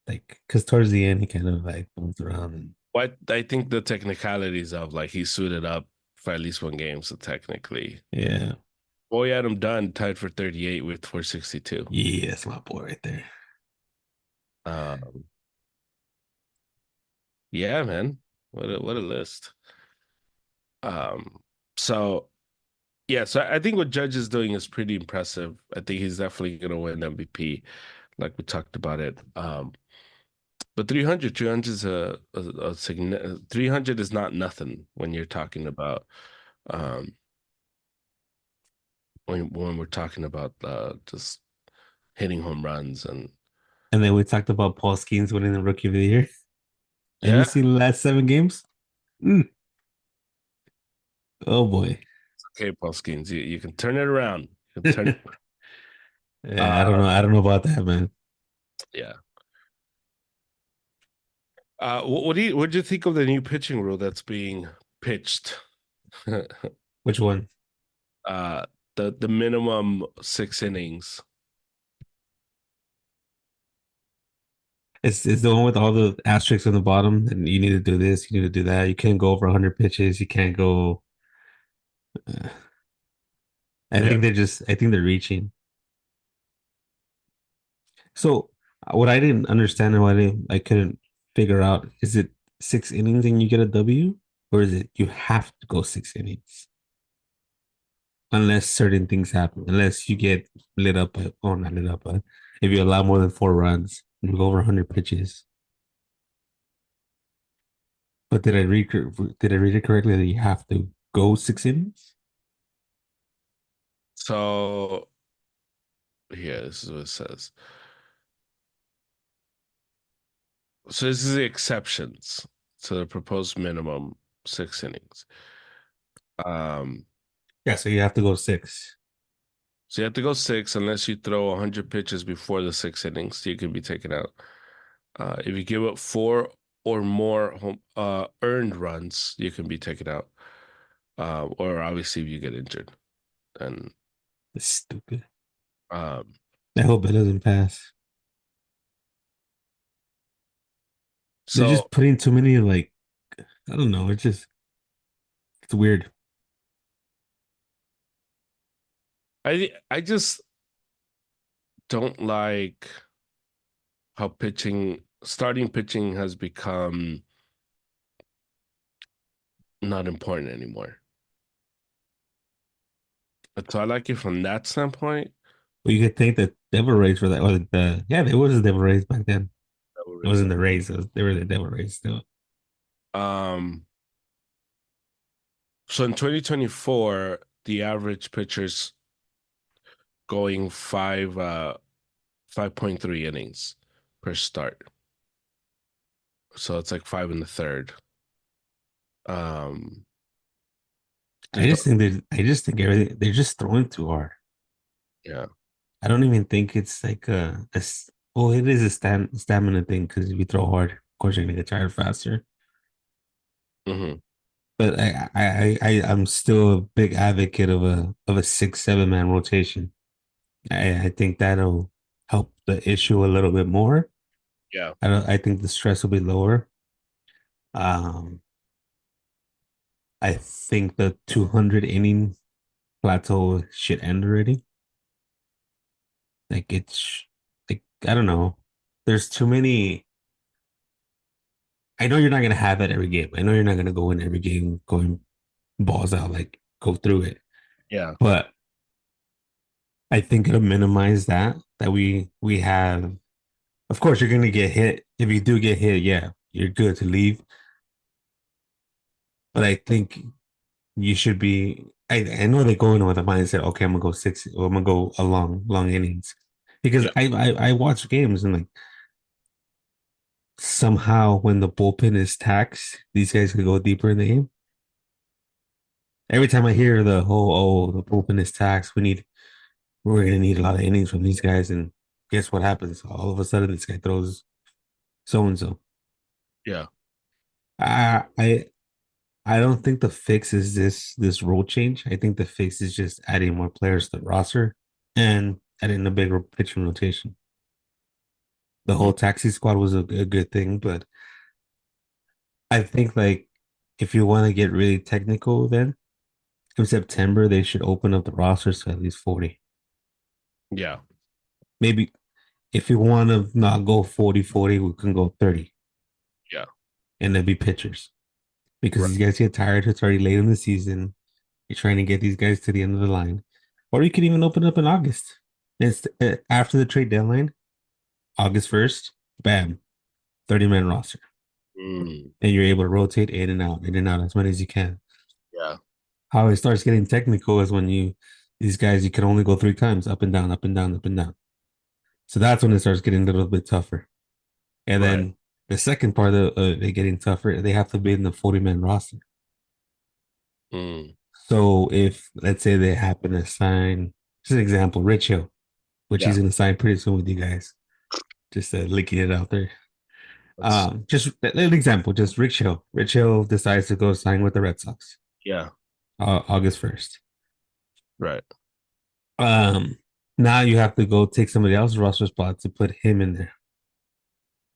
Like, because towards the end he kind of like moved around and what I think the technicalities of like he suited up for at least one game. So technically, yeah, boy Adam Dunn tied for 38 with 462. yeah, that's my boy right there. Um, yeah, man. What a list. Um, so yeah, so I think what Judge is doing is pretty impressive. I think he's definitely going to win MVP, like we talked about it. But 300 is a 300 is not nothing when you're talking about um, when we're talking about just hitting home runs and And then we talked about Paul Skeens winning the Rookie of the Year. Have you yeah, seen the last 7 games? Mm. Oh boy. okay, Paul Skeens, you can turn it around. You can turn it. Yeah, I don't Uh, know. I don't know about that, man. yeah. What do you think of the new pitching rule that's being pitched? Which one? uh the minimum 6 innings. It's the one with all the asterisks on the bottom, and you need to do this, you need to do that. You can't go over 100 pitches. You can't go. Uh, Yeah. I think they're reaching. So what I didn't understand and I couldn't figure out is it 6 innings and you get a W, or is it you have to go 6 innings unless certain things happen, unless you get lit up, or not lit up, if you allow more than 4 runs, you go over 100 pitches. But did I read it correctly that you have to go 6 innings? So yeah, this is what it says. So this is the exceptions to the proposed minimum 6 innings. Um, Yeah, so you have to go six. so you have to go six unless you throw 100 pitches before the 6 innings. You can be taken out. If you give up four or more earned runs, you can be taken out. Or obviously if you get injured. And It's stupid. um, I hope it doesn't pass. They're so just putting too many like I don't know. It's weird. I just don't like how starting pitching has become not important anymore. So I like it from that standpoint. Well, you could think that Devil Rays for that, or yeah, there was a Devil Rays back then. That would It raise wasn't it. the Rays; they were the Devil Rays still. Um, so in 2024, the average pitcher's going 5.3 innings per start. So it's like five in the third. Um, I just just think everything they're just throwing too hard. yeah. I don't even think it's like well, it is a stamina thing because if you throw hard, of course you're gonna get tired faster. Hmm. But I'm still a big advocate of a 6, 7 man rotation. I think that'll help the issue a little bit more. Yeah. I think the stress will be lower. Um, I think the 200 inning plateau should end already. Like it's like I don't know. There's too many. I know you're not gonna have that every game. I know you're not gonna go in every game going balls out, like go through it. Yeah. But I think it'll minimize that we have. Of course, you're gonna get hit. If you do get hit, yeah, you're good to leave. But I think you should be. I know they go in with a mindset. Okay, I'm gonna go six. Or I'm gonna go a long innings because Yeah. I watch games and like somehow when the bullpen is taxed, these guys could go deeper in the game. Every time I hear the whole the bullpen is taxed, we're gonna need a lot of innings from these guys, and guess what happens? All of a sudden, this guy throws so and so. Yeah. I I I don't think the fix is this rule change. I think the fix is just adding more players to the roster and adding a bigger pitching rotation. The Mm. whole taxi squad was a good thing, but I think like if you want to get really technical, then in September they should open up the rosters to at least 40. Yeah. Maybe if you want to not go 40-40, we can go 30 Yeah. and then be pitchers because Right. these guys get tired. It's already late in the season. You're trying to get these guys to the end of the line. Or you could even open up in August. It's after the trade deadline, August 1st, bam, 30-man roster. Mm. And you're able to rotate in and out as many as you can. Yeah. How it starts getting technical is when these guys, you can only go 3 times up and down, up and down, up and down. So that's when it starts getting a little bit tougher. And Right. then the second part of it getting tougher, they have to be in the 40-man roster. Mm. So if, let's say they happen to sign, just an example, Rich Hill, which Yeah. he's going to sign pretty soon with you guys. Just leaking it out there. That's Just an example, just Rich Hill. Rich Hill decides to go sign with the Red Sox yeah. August 1st. Right. Um, Now you have to go take somebody else's roster spot to put him in there.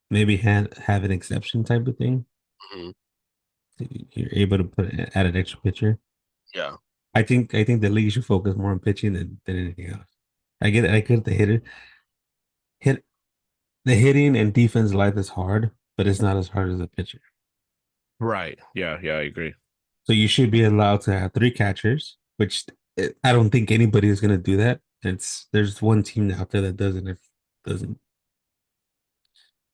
Maybe have an exception type of thing. Hmm. You're able to add an extra pitcher. Yeah. I think the league should focus more on pitching than anything else. I get hit the hitting and defense life is hard, but it's not as hard as a pitcher. Right. Yeah. Yeah. I agree. So you should be allowed to have 3 catchers, which I don't think anybody is going to do that. There's one team out there that doesn't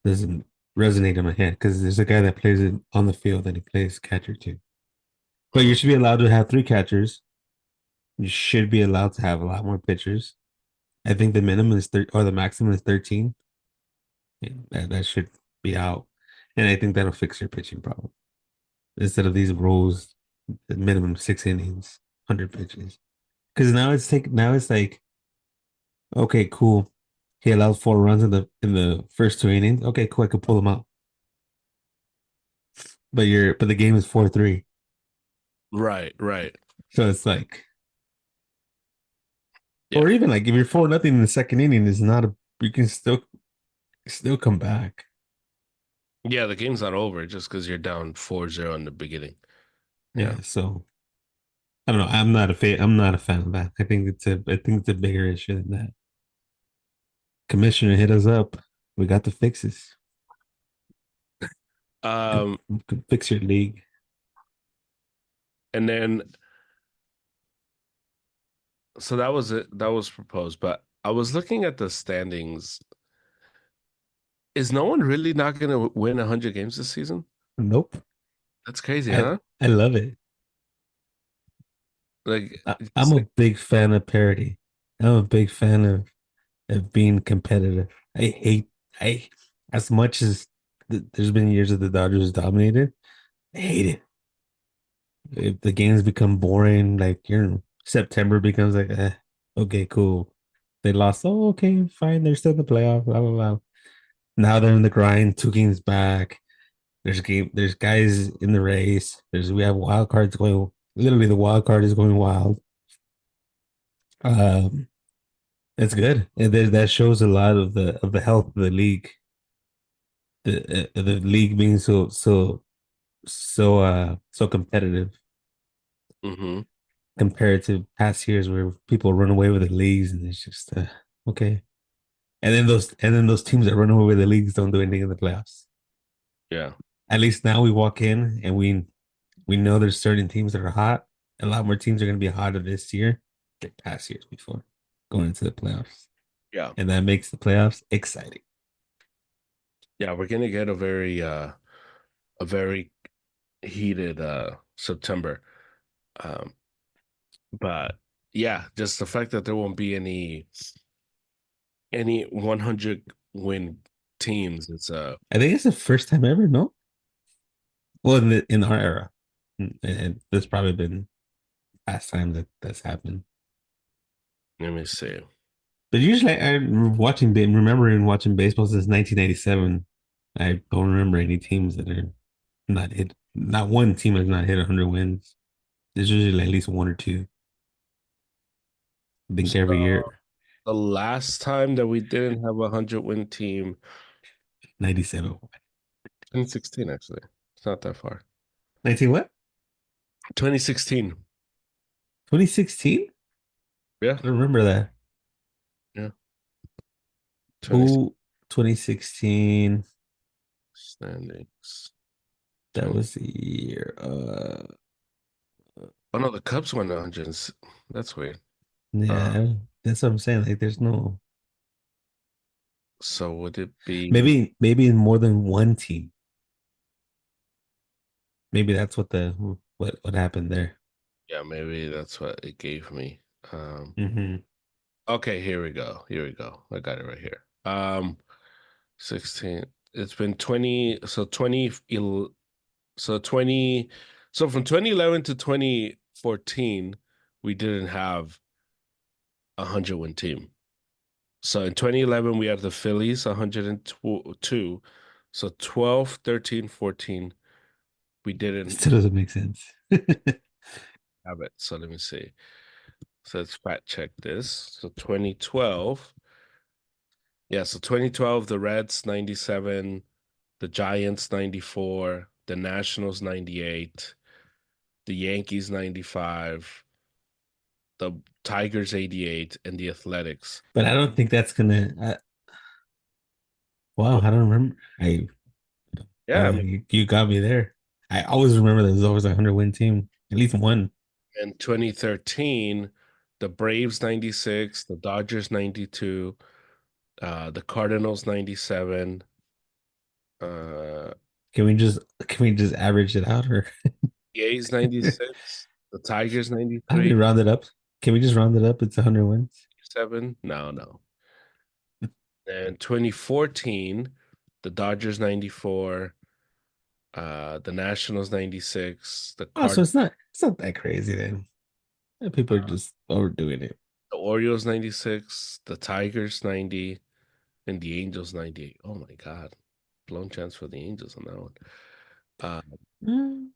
doesn't resonate in my head because there's a guy that plays it on the field and he plays catcher too. But you Hmm. should be allowed to have 3 catchers. You should be allowed to have a lot more pitchers. I think the minimum is or the maximum is 13. That should be out, and I think that'll fix your pitching problem instead of these rules. The minimum 6 innings, 100 pitches. Because now it's like okay, cool. He allows 4 runs in the first 2 innings. Okay, cool. I could pull him out. But the game is 4-3. Right. Right. So it's like, or Yeah. even like if you're 4-0 in the second inning, is not a you can still come back. Yeah. The game's not over just because you're down 4-0 in the beginning. Yeah. Yeah. So I don't know. I'm not a fan of that. I think it's a bigger issue than that. Commissioner hit us up. We got the fixes. Um. We can fix your league. And then so that was it. That was proposed, but I was looking at the standings. Is no one really not going to win 100 games this season? Nope. That's crazy, I huh? I love it. Like, I'm just a like, big fan of parity. I'm a big fan of being competitive. I hate I as much as there's been years that the Dodgers dominated. I hate it. If the games become boring, like September becomes like, okay, cool. They lost. Oh, okay, fine. They're still in the playoff. Blah blah blah. Now they're in the grind. Two games back. There's guys in the race. We have wild cards going. Literally, the wild card is going wild. Um, it's good, and that shows a lot of the health of the league. The league being so competitive hmm compared to past years where people run away with the leagues, and it's just okay. And then those teams that run away with the leagues don't do anything in the playoffs. yeah, At least now we walk in and we know there's certain teams that are hot. A lot more teams are going to be hotter this year than past years before going into the playoffs, yeah, and that makes the playoffs exciting. yeah. We're gonna get a very heated September. Um, but yeah, just the fact that there won't be any 100 win teams. It's I think it's the first time ever. No, well, in our era, and there's probably been past time that's happened. let me see. But usually, remembering watching baseball since 1997. I don't remember any teams that are not hit. Not one team has not hit 100 wins. There's usually at least one or two. I think every So year. the last time that we didn't have a 100 win team, 97. 2016 actually. It's not that far. 19 what? 2016. 2016? Yeah, I don't remember that. yeah. 20 Who 2016? standings. That 20. was the year. Oh no, the Cubs won 100. That's weird. Uh, Yeah, that's what I'm saying. Like there's no so would it be? maybe in more than one team. Maybe that's what happened there. Yeah, maybe that's what it gave me. Um, Hmm. okay, here we go. Here we go. I got it right here. 16. It's been 20. So 20. So 20. So from 2011 to 2014, we didn't have a 100 win team. So in 2011, we had the Phillies 102. So 12, 13, 14, we didn't Still doesn't make sense. have it. So let me see. So let's fact check this. So 2012. Yeah, so 2012, the Reds 97, the Giants 94, the Nationals 98, the Yankees 95, the Tigers 88, and the Athletics. But I don't think that's gonna. Wow, Well, I don't remember. yeah, I mean, You got me there. I always remember there's always a 100 win team, at least one. in 2013, the Braves 96, the Dodgers 92, the Cardinals 97, uh, Can we just average it out, or the A's 96, the Tigers how do we 93, round it up? Can we just round it up? It's 100 wins. 7. No, no. And 2014, the Dodgers 94, the Nationals 96, Oh, so it's not that crazy then. People are just overdoing it. the Orioles 96, the Tigers 90, and the Angels 98. Oh my God. Blown chance for the Angels on that one. Uh, Mm,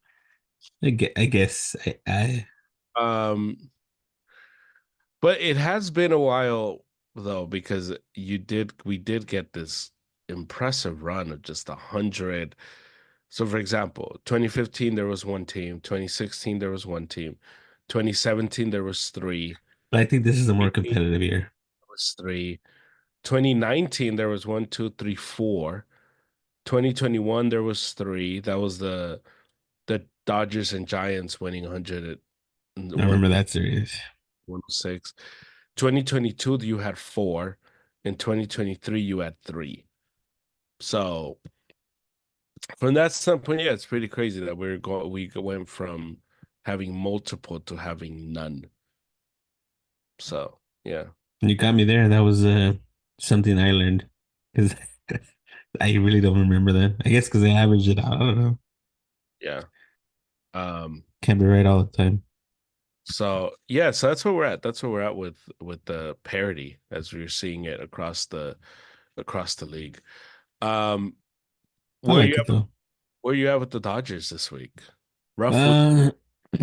I guess um, but it has been a while though, because we did get this impressive run of just 100. So for example, 2015 there was one team, 2016 there was one team, 2017 there was three, but I think this is a more 18 competitive year. there was three, 2019 there was one, two, three, four, 2021 there was three. That was the Dodgers and Giants winning 100 I and remember that series. 106. 2022, you had four. In 2023, you had three. So from that standpoint, yeah, it's pretty crazy that we went from having multiple to having none. So yeah, You got me there. That was something I learned because I really don't remember that. I guess because they averaged it out. I don't know. yeah. Um, Can't be right all the time. so yeah, so that's where we're at. That's where we're at with the parity as we're seeing it across the league. Um, I where you like it at, though. where you at with the Dodgers this week? Rough week,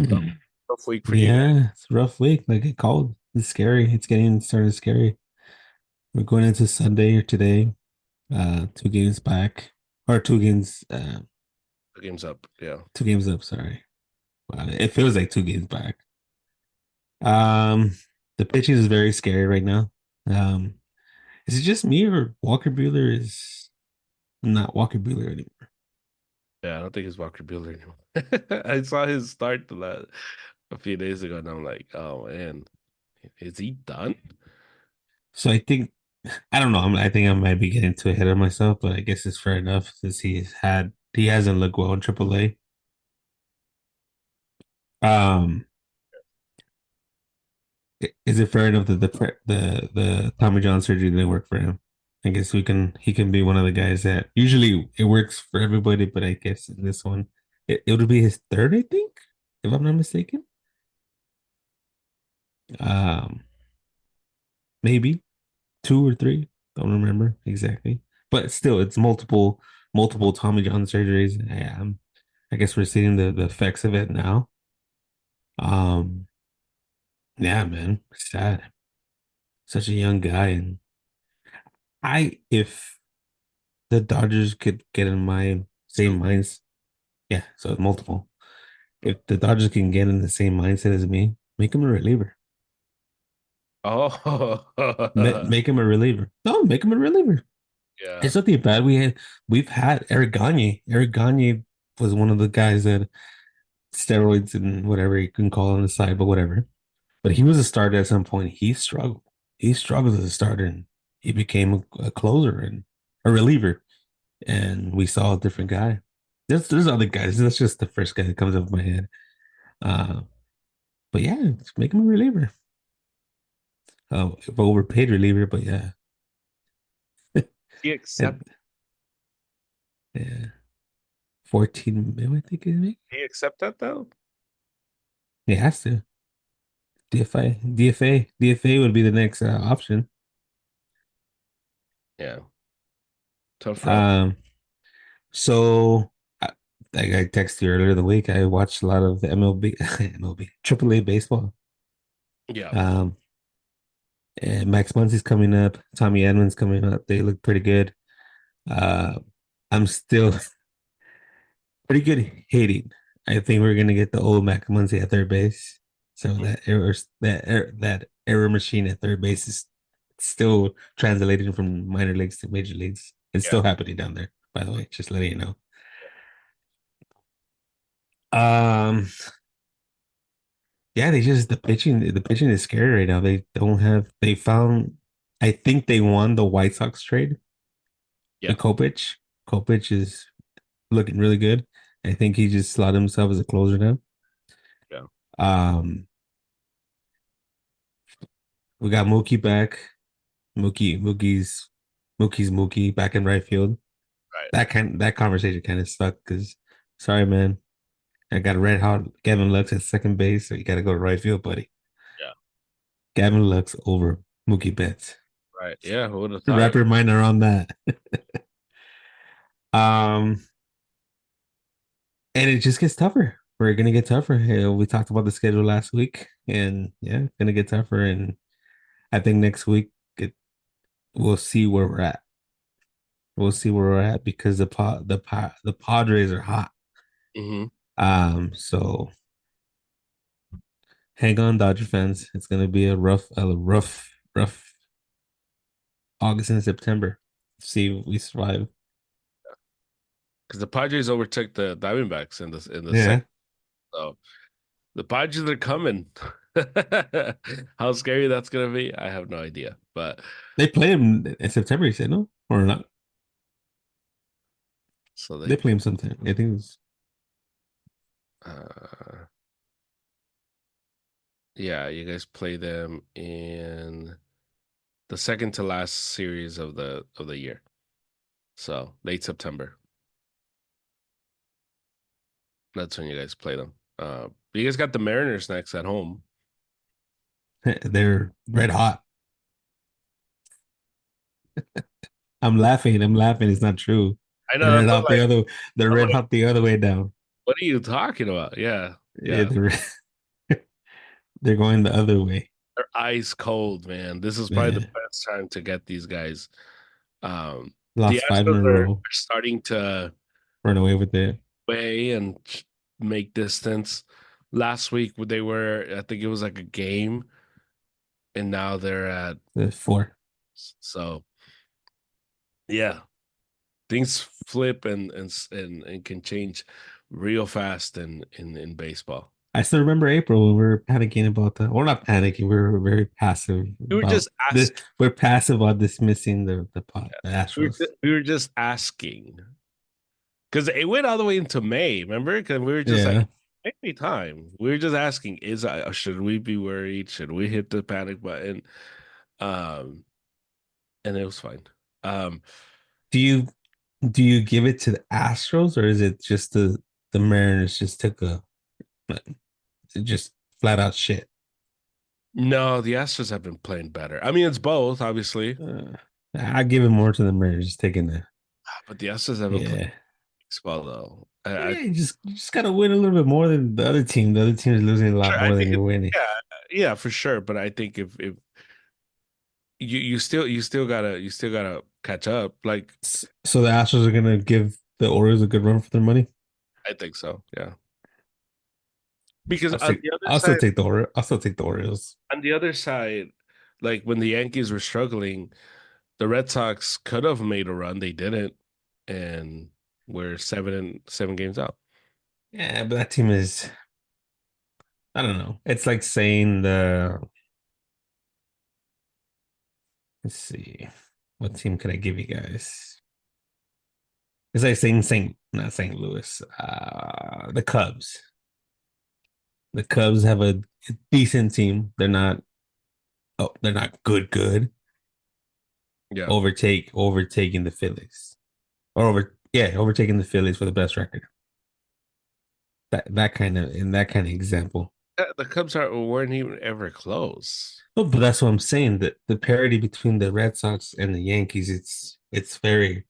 Uh, rough, rough week for you guys. yeah, it's a rough week. Like it called. It's scary. It's getting started scary. We're going into Sunday or today. 2 games back or 2 games. The game's up. Yeah. 2 games up. Sorry. Wow, it feels like 2 games back. Um, the pitching is very scary right now. Um, is it just me or Walker Buehler is not Walker Buehler anymore? Yeah, I don't think it's Walker Buehler anymore. I saw his start a few days ago, and I'm like, oh man, is he done? So I don't know. I think I might be getting too ahead of myself, but I guess it's fair enough since he hasn't looked well in AAA. Um, is it fair enough that the Tommy John surgery didn't work for him? I guess he can be one of the guys that usually it works for everybody, but I guess in this one it would be his third, I think, if I'm not mistaken. Um, maybe two or three. Don't remember exactly, but still, it's multiple Tommy John surgeries. I guess we're seeing the effects of it now. Um, yeah, man, sad. Such a young guy, and if the Dodgers could get in my same Two. minds, yeah, so it's multiple. If the Dodgers can get in the same mindset as me, make him a reliever. Oh, Make him a reliever. No, make him a reliever. yeah, It's nothing bad. We've had Eric Gagne. Eric Gagne was one of the guys that steroids and whatever you can call on the side, but whatever. But he was a starter at some point. He struggled. He struggled as a starter, and he became a closer and a reliever. And we saw a different guy. There's other guys. That's just the first guy that comes up in my head. Uh, but yeah, just make him a reliever. Overpaid reliever, but yeah, he and accept yeah, 14 mil, I think is me. he accept that though. He has to. DFA would be the next option. Yeah, tough route. Um, so I, like I texted you earlier in the week, I watched a lot of the MLB, MLB, AAA baseball. Yeah, Um, and Max Muncy's coming up, Tommy Edmonds coming up. They look pretty good. Uh, I'm still pretty good hitting. I think we're gonna get the old Max Muncy at third base. So mhm, that error machine at third base is still translating from minor leagues to major leagues. It's yeah. still happening down there, by the way, just letting you know. Um, yeah, the pitching is scary right now. They found, I think they won the White Sox trade Yeah, with Kopech. Kopech is looking really good. I think he just slotted himself as a closer now. yeah, Um, we got Mookie back. Mookie's back in right field. right. That conversation kind of stuck because sorry, man. I got a red hot Gavin Lux at second base, so you gotta go to right field, buddy. Yeah, Gavin Lux over Mookie Betts. right. Yeah, who would have thought Wrap it? your mind around that. Um, and it just gets tougher. We're gonna get tougher. We talked about the schedule last week, and yeah, it's gonna get tougher. And I think next week we'll see where we're at. We'll see where we're at because the Padres are hot. Hmm. So hang on, Dodger fans. It's gonna be rough August and September. See if we survive. Because the Padres overtook the Diamondbacks in the Yeah, second. So the Padres are coming. How scary that's gonna be, I have no idea. But They play him in September, you said, no? Or not? so They they, play him sometime. I think it's uh, yeah, you guys play them in the second to last series of the year. So late September. That's when you guys play them. You guys got the Mariners next at home. they're red hot. I'm laughing. I'm laughing. It's not true. I They're know red that's what hot the like other. They're I'm red like, hot the other way down. what are you talking about? Yeah, Yeah, yeah. they're going the other way. They're ice cold, man. This is probably the Yeah, best time to get these guys. The lost five in Astros a are row. starting to Run away with it. weigh and make distance. Last week they were, I think it was like a game, and now they're at The four. so yeah, things flip and can change real fast in baseball. I still remember April when we were panicking about the, or not panicking. We were very passive We were about just the. asking. We're passive about dismissing the Astros. We were just asking because it went all the way into May. Remember? Because we were just like, Yeah. any time. We were just asking, should we be worried? Should we hit the panic button? Um, and it was fine. Um, Do you do you give it to the Astros or is it just the Mariners just took a just flat out shit? no, the Astros have been playing better. I mean, it's both, obviously, Uh, I give it more to the Mariners just taking the but the Astros haven't played yeah. well though. I Yeah, you just gotta win a little bit more than the other team. The other team is losing a lot sure, I more than think you're winning. yeah, yeah, for sure. But I think if you still gotta catch up. Like So the Astros are gonna give the Orioles a good run for their money. I think so, yeah. Because I'll take the other I'll still side, take the Orioles. I'll still take the Orioles. on the other side, like when the Yankees were struggling, the Red Sox could have made a run. They didn't, and we're 7 games out. Yeah, but that team is I don't know. It's like saying the let's see. What team could I give you guys? It's like saying Saint not St. Louis. The Cubs. The Cubs have a decent team. They're not good. Yeah, Overtaking the Phillies. Overtaking the Phillies for the best record. That kind of example. the Cubs weren't even ever close. Oh, but that's what I'm saying. That the parity between the Red Sox and the Yankees, it's very.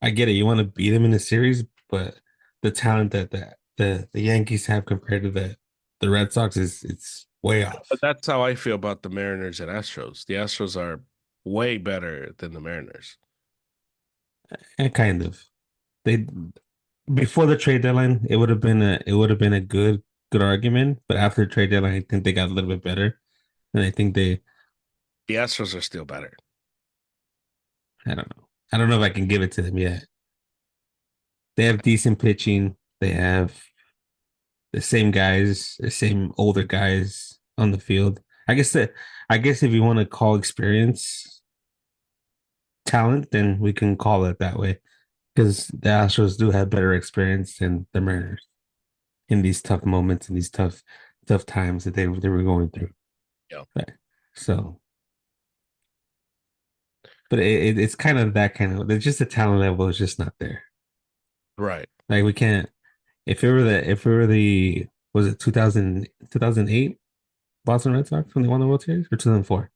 I get it. You want to beat them in a series, but the talent that the Yankees have compared to the Red Sox is it's way But off. that's how I feel about the Mariners and Astros. The Astros are way better than the Mariners. And kind of they before the trade deadline, it would have been a good argument, but after the trade deadline, I think they got a little bit better, and I think they The Astros are still better. I don't know. I don't know if I can give it to them yet. They have decent pitching. They have the same guys, the same older guys on the field. I guess if you want to call experience talent, then we can call it that way. Because the Astros do have better experience than the Mariners in these tough moments and these tough times that they were going through. Yeah, Right. So, but it's kind of that kind of. There's just the talent level is just not there. right. Like we can't. If it were the was it 2008 Boston Red Sox when they won the World Series or 2004?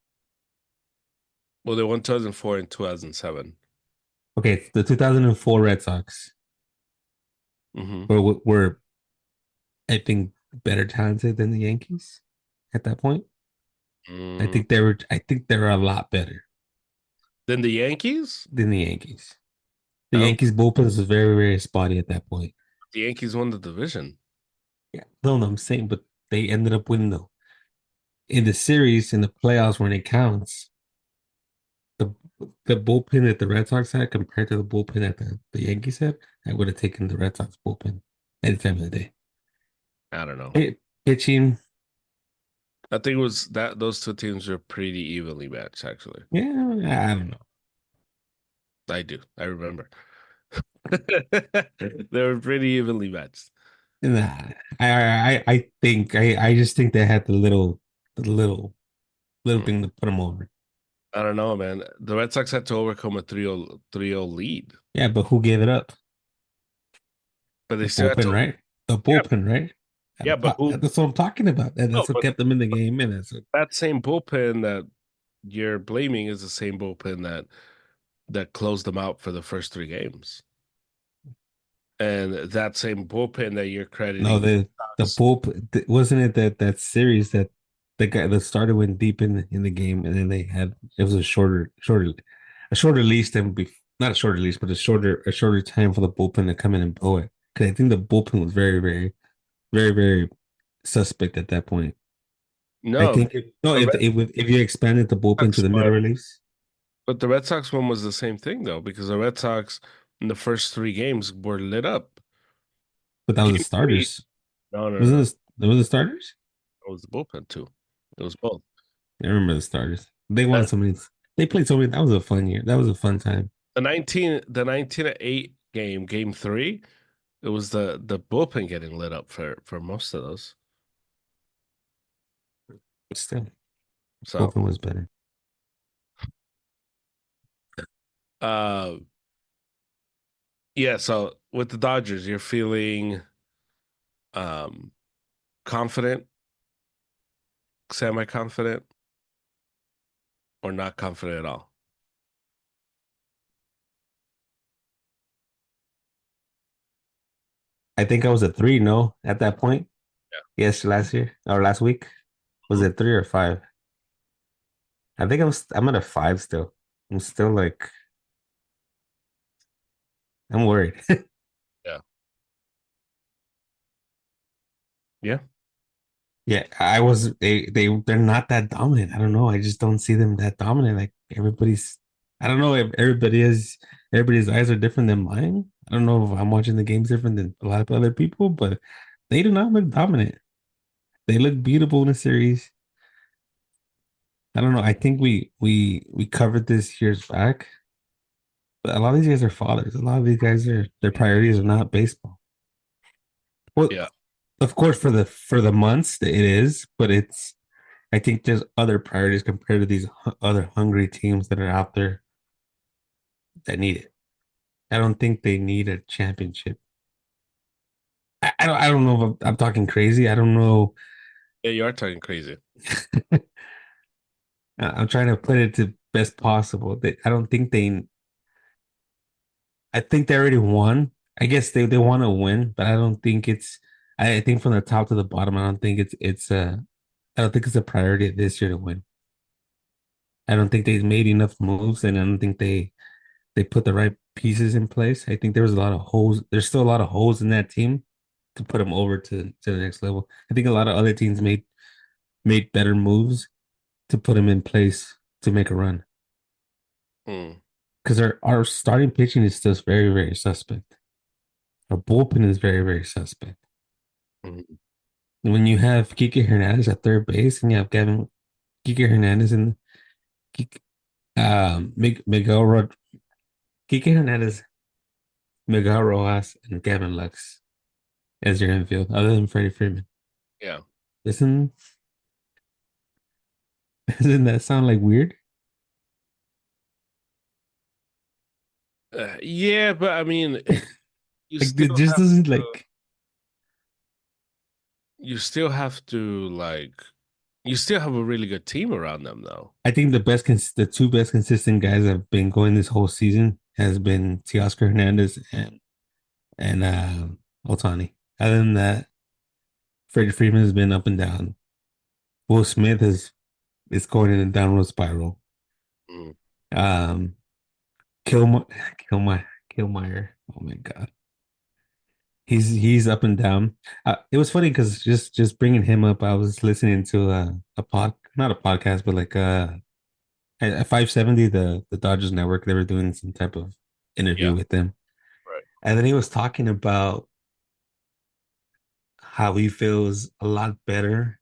Well, they won 2004 and 2007. Okay, the 2004 Red Sox Hmm. were I think better talented than the Yankees at that point. Mm. I think they were a lot better Then the Yankees? than the Yankees. The I don't. Yankees bullpen was very spotty at that point. The Yankees won the division. Yeah, no, I'm saying, but they ended up winning though. In the series, in the playoffs when it counts, the the bullpen that the Red Sox had compared to the bullpen that the Yankees had, I would have taken the Red Sox bullpen any time of the day. I don't know. Pitching, I think it was that those two teams were pretty evenly matched, actually. yeah, I don't know. I do. I remember. They were pretty evenly matched. Nah, I think I just think they had the little Mm. thing to put them over. I don't know, man. The Red Sox had to overcome a 3-0 lead, Yeah, but who gave it up? but they The still had bullpen, to. right? The Yeah, bullpen, right? yeah, but who? That's what I'm talking about. And No, that's what but kept them in the game. And that's what, that same bullpen that you're blaming is the same bullpen that closed them out for the first three games, and that same bullpen that you're no, crediting the Sox. bullpen wasn't it that series that the guy that started went deep in the game, and then they had it was a shorter leash than not a shorter leash, but a shorter time for the bullpen to come in and blow it. Because I think the bullpen was very suspect at that point. I No, think no, the Red if you expanded the bullpen to Sox the middle one, reliefs, but the Red Sox one was the same thing though, because the Red Sox in the first three games were lit up. but that was the Game three, starters. no, no, Wasn't no, this? There was the starters. it was the bullpen too. It was both. I remember the starters. They won And so many. They played so many. That was a fun year. That was a fun time. the 19-8 game, game three, it was the bullpen getting lit up for most of those. But still, So, bullpen was better. uh, yeah. So with the Dodgers, you're feeling um confident, semi-confident, or not confident at all. I think I was a three. No, at that point. Yes, last year or last week was Mhm. it three or five? I think I'm at a five still. I'm still like I'm worried. Yeah. Yeah. Yeah, I was. They're not that dominant. I don't know. I just don't see them that dominant. Like everybody's. I don't know if everybody's eyes are different than mine. I don't know if I'm watching the games different than a lot of other people, but they do not look dominant. They look beatable in the series. I don't know. I think we covered this years back, but a lot of these guys are fathers. A lot of these guys are their priorities are not baseball. Well, Yeah. of course, for the months it is, but it's I think there's other priorities compared to these other hungry teams that are out there that need it. I don't think they need a championship. I don't know if I'm talking crazy. I don't know. Yeah, you are talking crazy. I'm trying to put it to best possible. I don't think they. I think they already won. I guess they want to win, but I don't think it's. I think from the top to the bottom, I don't think it's. I don't think it's a priority this year to win. I don't think they've made enough moves, and I don't think they put the right pieces in place. I think there was a lot of holes. There's still a lot of holes in that team to put them over to the next level. I think a lot of other teams made better moves to put them in place to make a run Hmm. because our starting pitching is still very suspect. Our bullpen is very suspect. Mhm. When you have Kike Hernandez at third base and you have Kike Hernandez and Miguel Kike Hernandez, Miguel Rojas, and Gavin Lux as your infield, other than Freddie Freeman. Yeah. Isn't doesn't that sound like weird? Yeah, but I mean, you Like it still just have doesn't to, like. you still have to like, you still have a really good team around them, though. I think the two best consistent guys that have been going this whole season has been Teoscar Hernandez and Otani. Other than that, Freddie Freeman has been up and down. Will Smith is going in a downward spiral. Mm. Um, Kilmer, Kilmer, Kilmeyer. Oh my God, he's up and down. It was funny because just bringing him up, I was listening to not a podcast, but like at 570, the Dodgers Network, they were doing some type of interview Yeah. with them, Right. and then he was talking about how he feels a lot better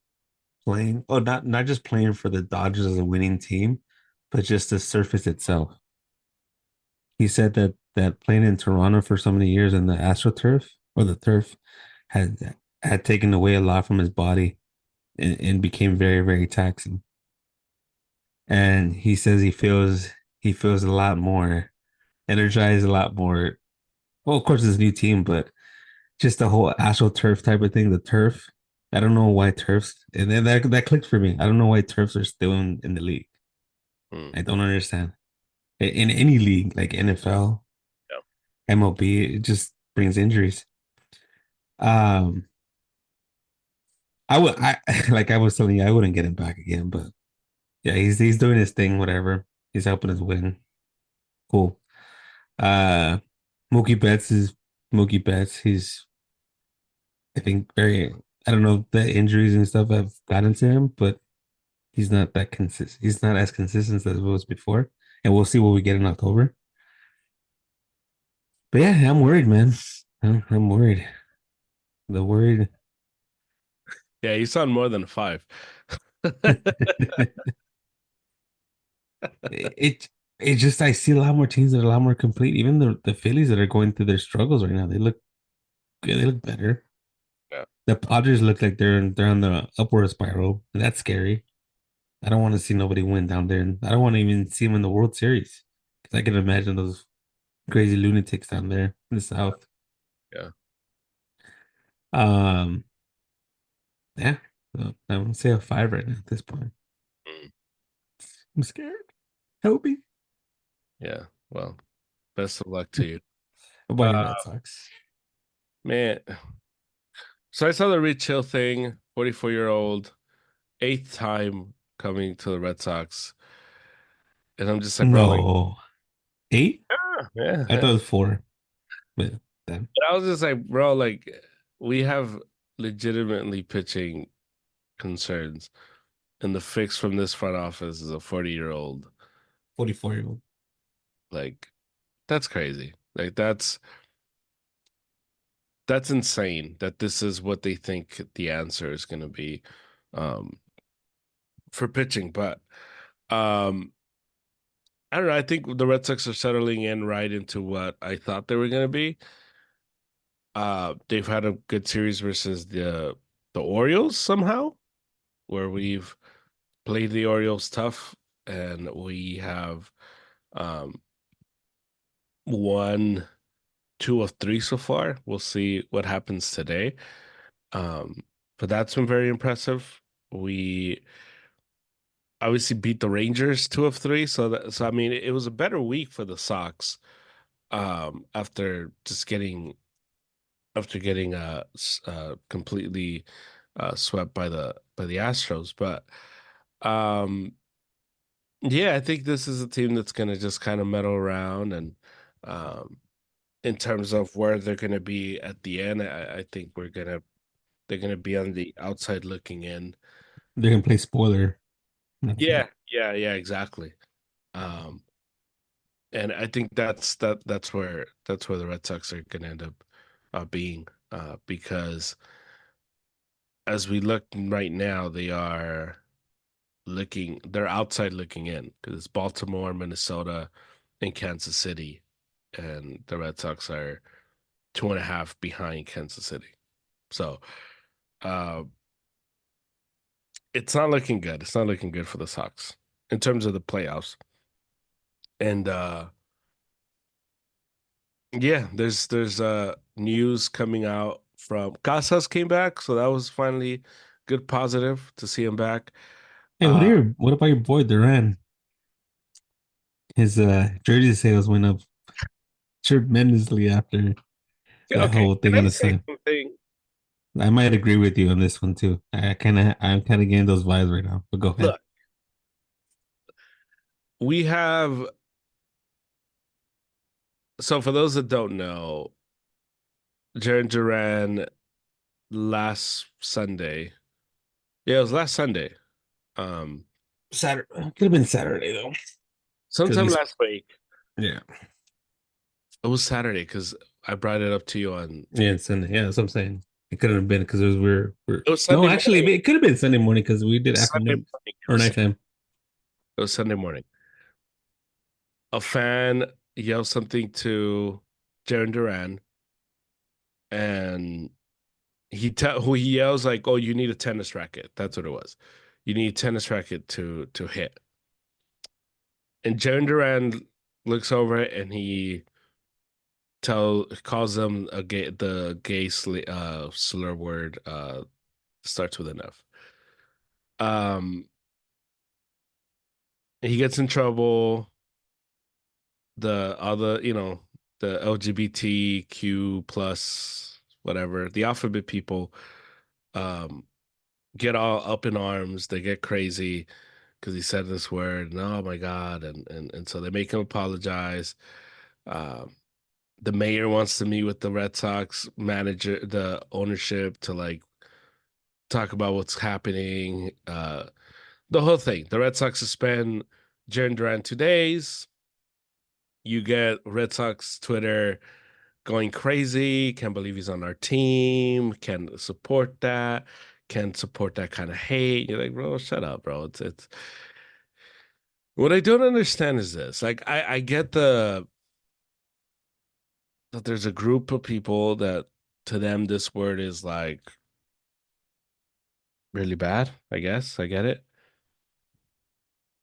playing. Oh, not just playing for the Dodgers as a winning team, but just the surface itself. He said that playing in Toronto for so many years in the AstroTurf or the turf had taken away a lot from his body and became very, very taxing. And he says he feels a lot more energized, a lot more. Well, of course, it's a new team, but just the whole AstroTurf type of thing, the turf. I don't know why turfs, and then that clicked for me. I don't know why turfs are still in the league. Mm, I don't understand. In any league, like NFL, yeah. MLB, it just brings injuries. Um, I like I was telling you, I wouldn't get him back again, but yeah, he's doing his thing, whatever. He's helping us win. Cool. Uh, Mookie Betts is Mookie Betts. He's I think very. I don't know if the injuries and stuff have gotten to him, but he's not that consistent. He's not as consistent as he was before, and we'll see what we get in October. But yeah, I'm worried, man. I'm worried. The worried. Yeah, he's on more than five. it it just I see a lot more teams that are a lot more complete. Even the Phillies that are going through their struggles right now, they look good. They look better. Yeah. The Padres look like they're on the upward spiral, and that's scary. I don't want to see nobody win down there, and I don't want to even see them in the World Series because I can imagine those crazy lunatics down there in the South. Yeah. Um, yeah, so I'm gonna say a five right now at this point. Mm, I'm scared. Help me. yeah. Well, best of luck to you. How about Uh, your Red Sox? man. So I saw the Rich Hill thing, 44-year-old, eighth time coming to the Red Sox. And I'm just like, bro, like, No, eight? yeah. I thought it was four. But then And I was just like, bro, like, we have legitimately pitching concerns. And the fix from this front office is a 40-year-old. 44-year-old. Like, that's crazy. Like, that's insane that this is what they think the answer is going to be um, for pitching. But um, I don't know. I think the Red Sox are settling in right into what I thought they were going to be. They've had a good series versus the Orioles somehow, where we've played the Orioles tough, and we have um, won two of three so far. We'll see what happens today. Um, but that's been very impressive. We obviously beat the Rangers two of three, so I mean it was a better week for the Sox after just getting after getting completely swept by the Astros. But um, yeah, I think this is a team that's going to just kind of meddle around and um, in terms of where they're going to be at the end, I think they're gonna be on the outside looking in. They're gonna play spoiler. That's it. Yeah, exactly. Um, and I think that's where the Red Sox are gonna end up being because as we look right now, they're outside looking in because it's Baltimore, Minnesota, and Kansas City, and the Red Sox are 2.5 behind Kansas City. So uh, it's not looking good. It's not looking good for the Sox in terms of the playoffs. And yeah, there's news coming out from Casas came back, so that was finally good positive to see him back. Hey, Uh what about your boy Duran? His jersey sales went up tremendously after that okay, whole can thing I on the say side. something? I might agree with you on this one too. I'm kind of getting those vibes right now. But go ahead. Look, we have so for those that don't know, Jarren Duran last Sunday. Yeah, it was last Sunday. Um Saturday could have been Saturday though, because sometime last week. yeah, It was Saturday because I brought it up to you on yeah, it's Sunday. Yeah, that's what I'm saying. It couldn't have been because it was we're It was no, Sunday actually, morning. it could have been Sunday morning because we did Sunday afternoon morning. or nighttime. It was Sunday morning. A fan yelled something to Jarren Duran, and who he yells like, "Oh, you need a tennis racket." That's what it was. You need a tennis racket to hit. And Jarren Duran looks over it and he calls them the gay slur word starts with an F. Um, he gets in trouble. The other, the LGBTQ plus whatever, the alphabet people um get all up in arms. They get crazy because he said this word, and oh my God, and so they make him apologize. Um, the mayor wants to meet with the Red Sox manager, the ownership, to like talk about what's happening. The whole thing. The Red Sox suspend Jarren Duran 2 days. You get Red Sox Twitter going crazy. Can't believe he's on our team. Can support that. Can support that kind of hate. You're like, bro, shut up, bro. It's what I don't understand is this. Like, I get that there's a group of people that to them this word is like really bad. I guess I get it.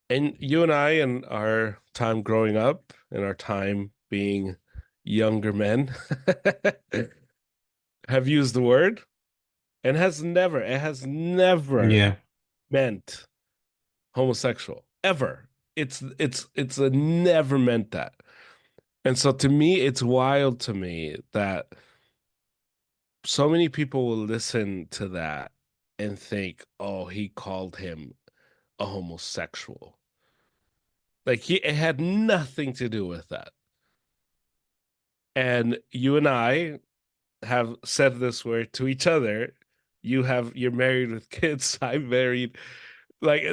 And you and I, in our time growing up, in our time being younger men, have used the word and it has never Yeah, meant homosexual ever. It's a never meant that. And so to me, it's wild to me that so many people will listen to that and think, oh, he called him a homosexual. Like it had nothing to do with that. And you and I have said this word to each other. You're married with kids. I'm married. Like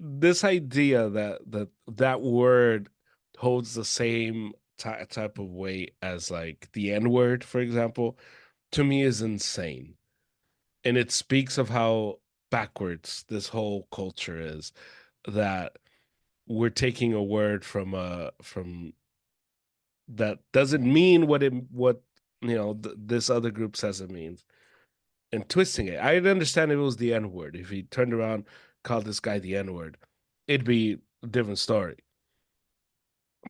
this idea that word holds the same type of weight as like the N word, for example, to me is insane. And it speaks of how backwards this whole culture is, that we're taking a word from that doesn't mean what this other group says it means, and twisting it. I'd understand if it was the N word. If he turned around, called this guy the N word, it'd be a different story.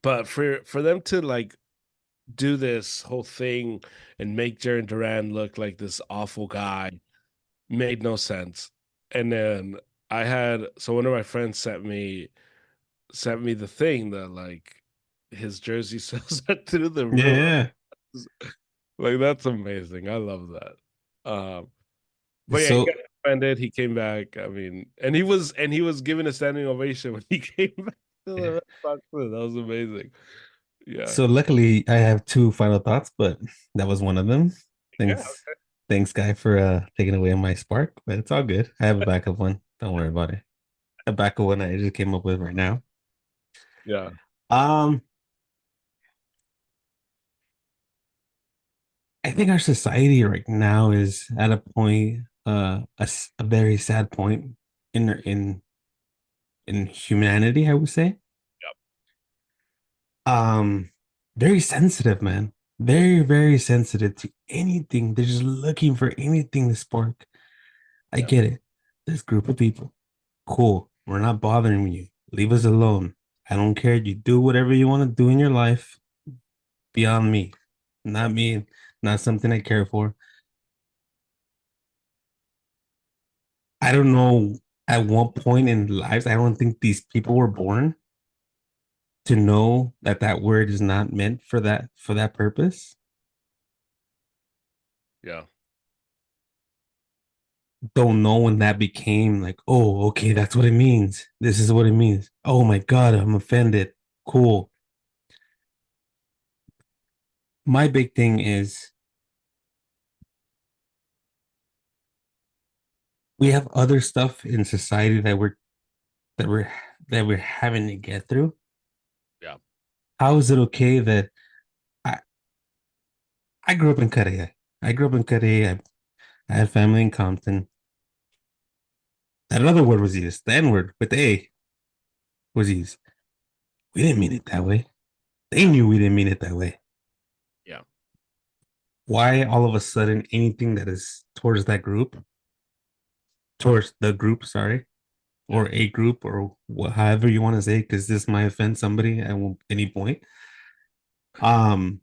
But for them to like do this whole thing and make Jarren Duran look like this awful guy made no sense. And then one of my friends sent me the thing that like his jersey sells that through the yeah, roof. yeah. Like that's amazing. I love that. But yeah, he got So, suspended. He came back. I mean, and he was given a standing ovation when he came back to the yeah. Red Sox. That was amazing. Yeah. So luckily, I have two final thoughts, but that was one of them. Yeah. Thanks, guy, for taking away my spark. But it's all good. I have a backup one. Don't worry about it. A backup one I just came up with right now. Yeah. Um, I think our society right now is at a point, a very sad point in humanity, I would say. Yep. Um, very sensitive, man. Very, very sensitive to anything. They're just looking for anything to spark. I Yeah. get it. This group of people, cool. We're not bothering you. Leave us alone. I don't care. You do whatever you want to do in your life beyond me. Not me, not something I care for. I don't know at what point in lives, I don't think these people were born to know that that word is not meant for that purpose. Yeah. Don't know when that became like, oh, okay, that's what it means. This is what it means. Oh my God, I'm offended. Cool. My big thing is we have other stuff in society that we're that we're having to get through. Yeah. How is it okay that I I grew up in Korea? I grew up in Korea. I had family in Compton. Another word was used. The N word with the A was used. We didn't mean it that way. They knew we didn't mean it that way. Yeah. Why all of a sudden anything that is towards that group, towards the group, sorry, Yeah. or a group, or however you want to say, because this might offend somebody at any point. Um,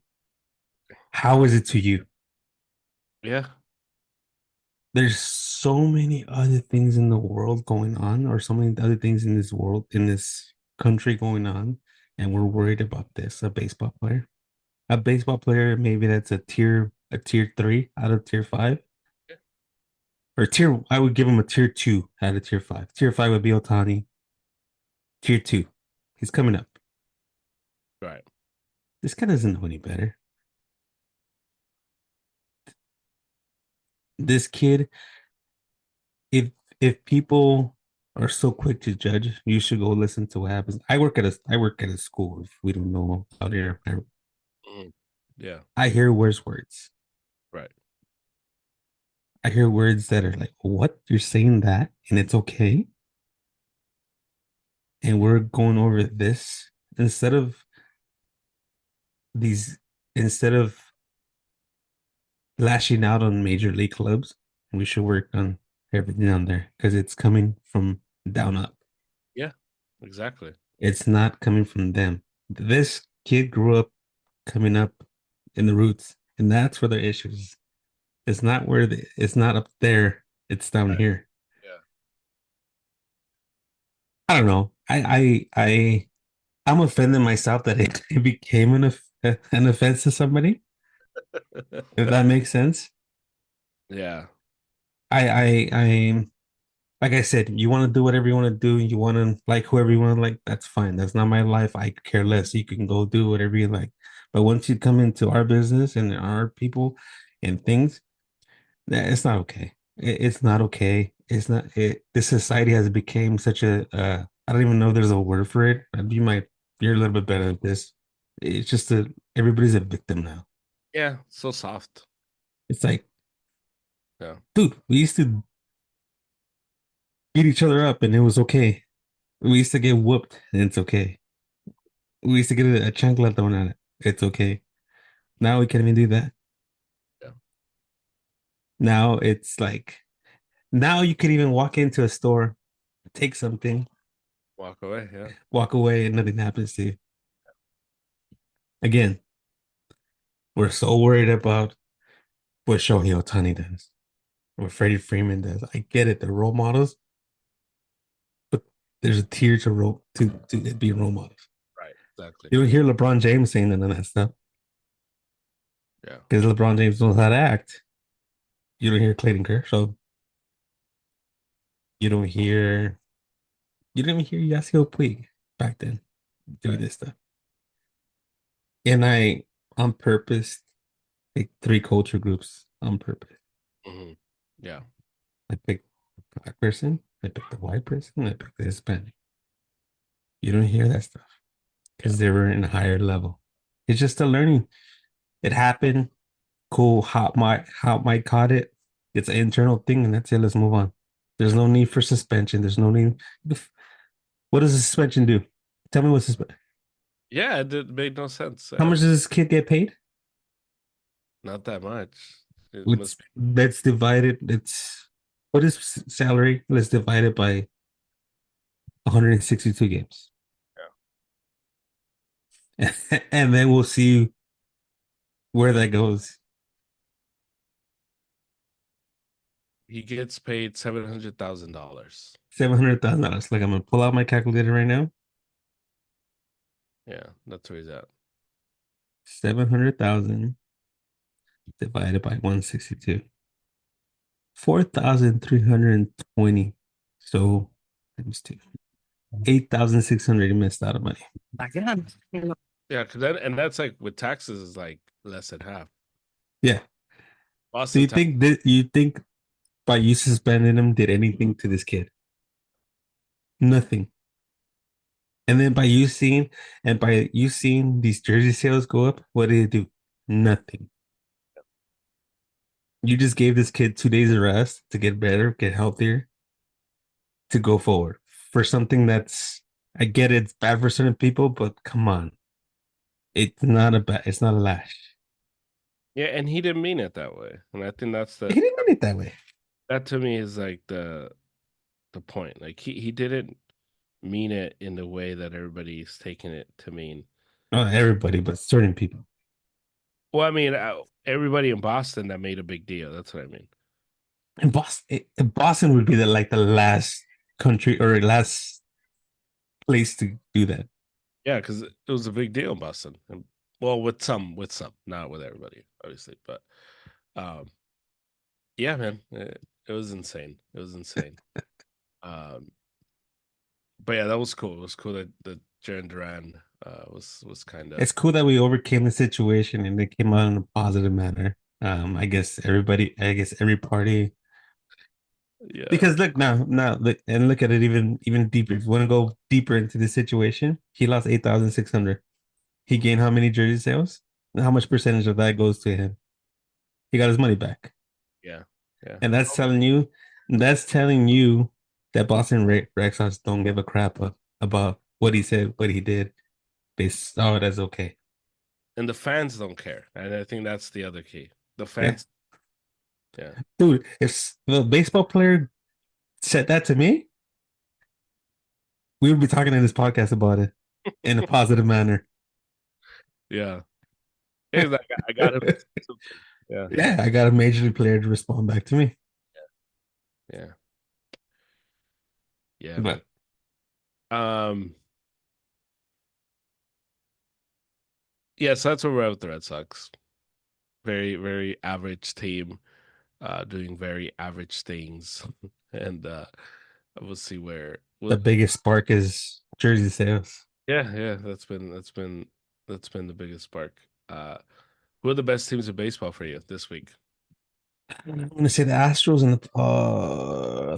how is it to you? Yeah. There's so many other things in the world going on, or so many other things in this world, in this country going on, and we're worried about this. A baseball player, maybe that's a tier three out of tier five, or tier. I would give him a tier two out of tier five. Tier five would be Otani. Tier two, he's coming up. Right. This guy doesn't know any better. This kid, if if people are so quick to judge, you should go listen to what happens. I work at a school. If we don't know out here, Mhm. Yeah. I hear worse words. Right. I hear words that are like, "What? You're saying that, and it's okay?" And we're going over this instead of these instead of lashing out on major league clubs. We should work on everything on there because it's coming from down up. Yeah. Exactly. It's not coming from them. This kid grew up coming up in the roots, and that's where the issues. It's not it's not up there. It's down Right. here. Yeah. I don't know. I'm offended myself that it became an offense to somebody. If that makes sense. Yeah. I like I said, you want to do whatever you want to do. You want to like whoever you want to like. That's fine. That's not my life. I care less. You can go do whatever you like. But once you come into our business and our people and things, it's not okay. It's not okay. It's not. This society has become such a. I don't even know if there's a word for it. You're a little bit better at this. It's just everybody's a victim now. Yeah. So soft. It's like, Yeah. dude, we used to beat each other up and it was okay. We used to get whooped and it's okay. We used to get a chancla thrown at it. It's okay. Now we can't even do that. Yeah. Now it's like, now you could even walk into a store, take something, Walk away. Yeah. walk away, and nothing happens to you. Again, we're so worried about what Shohei Ohtani does, what Freddie Freeman does. I get it, they're role models, but there's a tier to be role models. Right. Exactly. You don't hear LeBron James saying none of that stuff Yeah. because LeBron James knows how to act. You don't hear Clayton Kershaw. You don't hear you didn't even hear Yasiel Puig back then doing Right. this stuff. And I on purpose pick three culture groups on purpose. Hmm. Yeah. I picked the black person, I picked the white person, I picked the Hispanic. You don't hear that stuff Yeah. because they were in a higher level. It's just a learning. It happened. Cool. How Mike caught it. It's an internal thing, and that's it. Let's move on. There's no need for suspension. There's no need. What does a suspension do? Tell me what's suspension. Yeah. It did made no sense. How much does this kid get paid? Not that much. It Let's must be. let's divide it. Let's what is salary? Let's divide it by 162 games, Yeah. and then we'll see where that goes. He gets paid $700,000. $700,000. Like I'm gonna pull out my calculator right now. Yeah. That's where he's at. 700,000 divided by 162. 4,320. So times two. 8,600 you missed out of money. Yeah. Cause that, and that's like with taxes is like less than half. Yeah. So Boston tax. you think by you suspending him did anything to this kid? Nothing. And then by you seeing these jersey sales go up, what did it do? Nothing. You just gave this kid 2 days of rest to get better, get healthier, to go forward for something that's, I get it's bad for certain people, but come on. It's not a lash. Yeah, and he didn't mean it that way. And I think He didn't mean it that way. that to me is like the point. Like he didn't mean it in the way that everybody's taking it to mean. Not everybody, but certain people. Well, I mean, everybody in Boston that made a big deal. That's what I mean. And Boston would be the last country or last place to do that. Yeah, because it was a big deal in Boston. And well, with some, not with everybody, obviously. But um, yeah, man, it was insane. It was insane. Um, but yeah, that was cool. It was cool that Jarren Duran was kind of It's cool that we overcame the situation and it came out in a positive manner. I guess every party, yeah. because look now, look and look at it even deeper. If you want to go deeper into the situation, he lost 8,600. He gained how many jersey sales? And how much percentage of that goes to him? He got his money back. Yeah, yeah, And that's telling you that Boston Red Sox don't give a crap about what he said, what he did. They saw it as okay. and the fans don't care, and I think that's the other key. The Yeah. fans, yeah, Dude, if the baseball player said that to me, we would be talking in this podcast about it in a positive manner. yeah. Hey, I got him to say something. Yeah, Yeah, I got a major league player to respond back to me. yeah, yeah, man. But Um, yeah, so that's where we're at with the Red Sox. Very, very average team, doing very average things, and we'll see where. the biggest spark is jersey sales. Yeah, yeah, that's been the biggest spark. Who are the best teams in baseball for you this week? I'm gonna say the Astros and the Oh,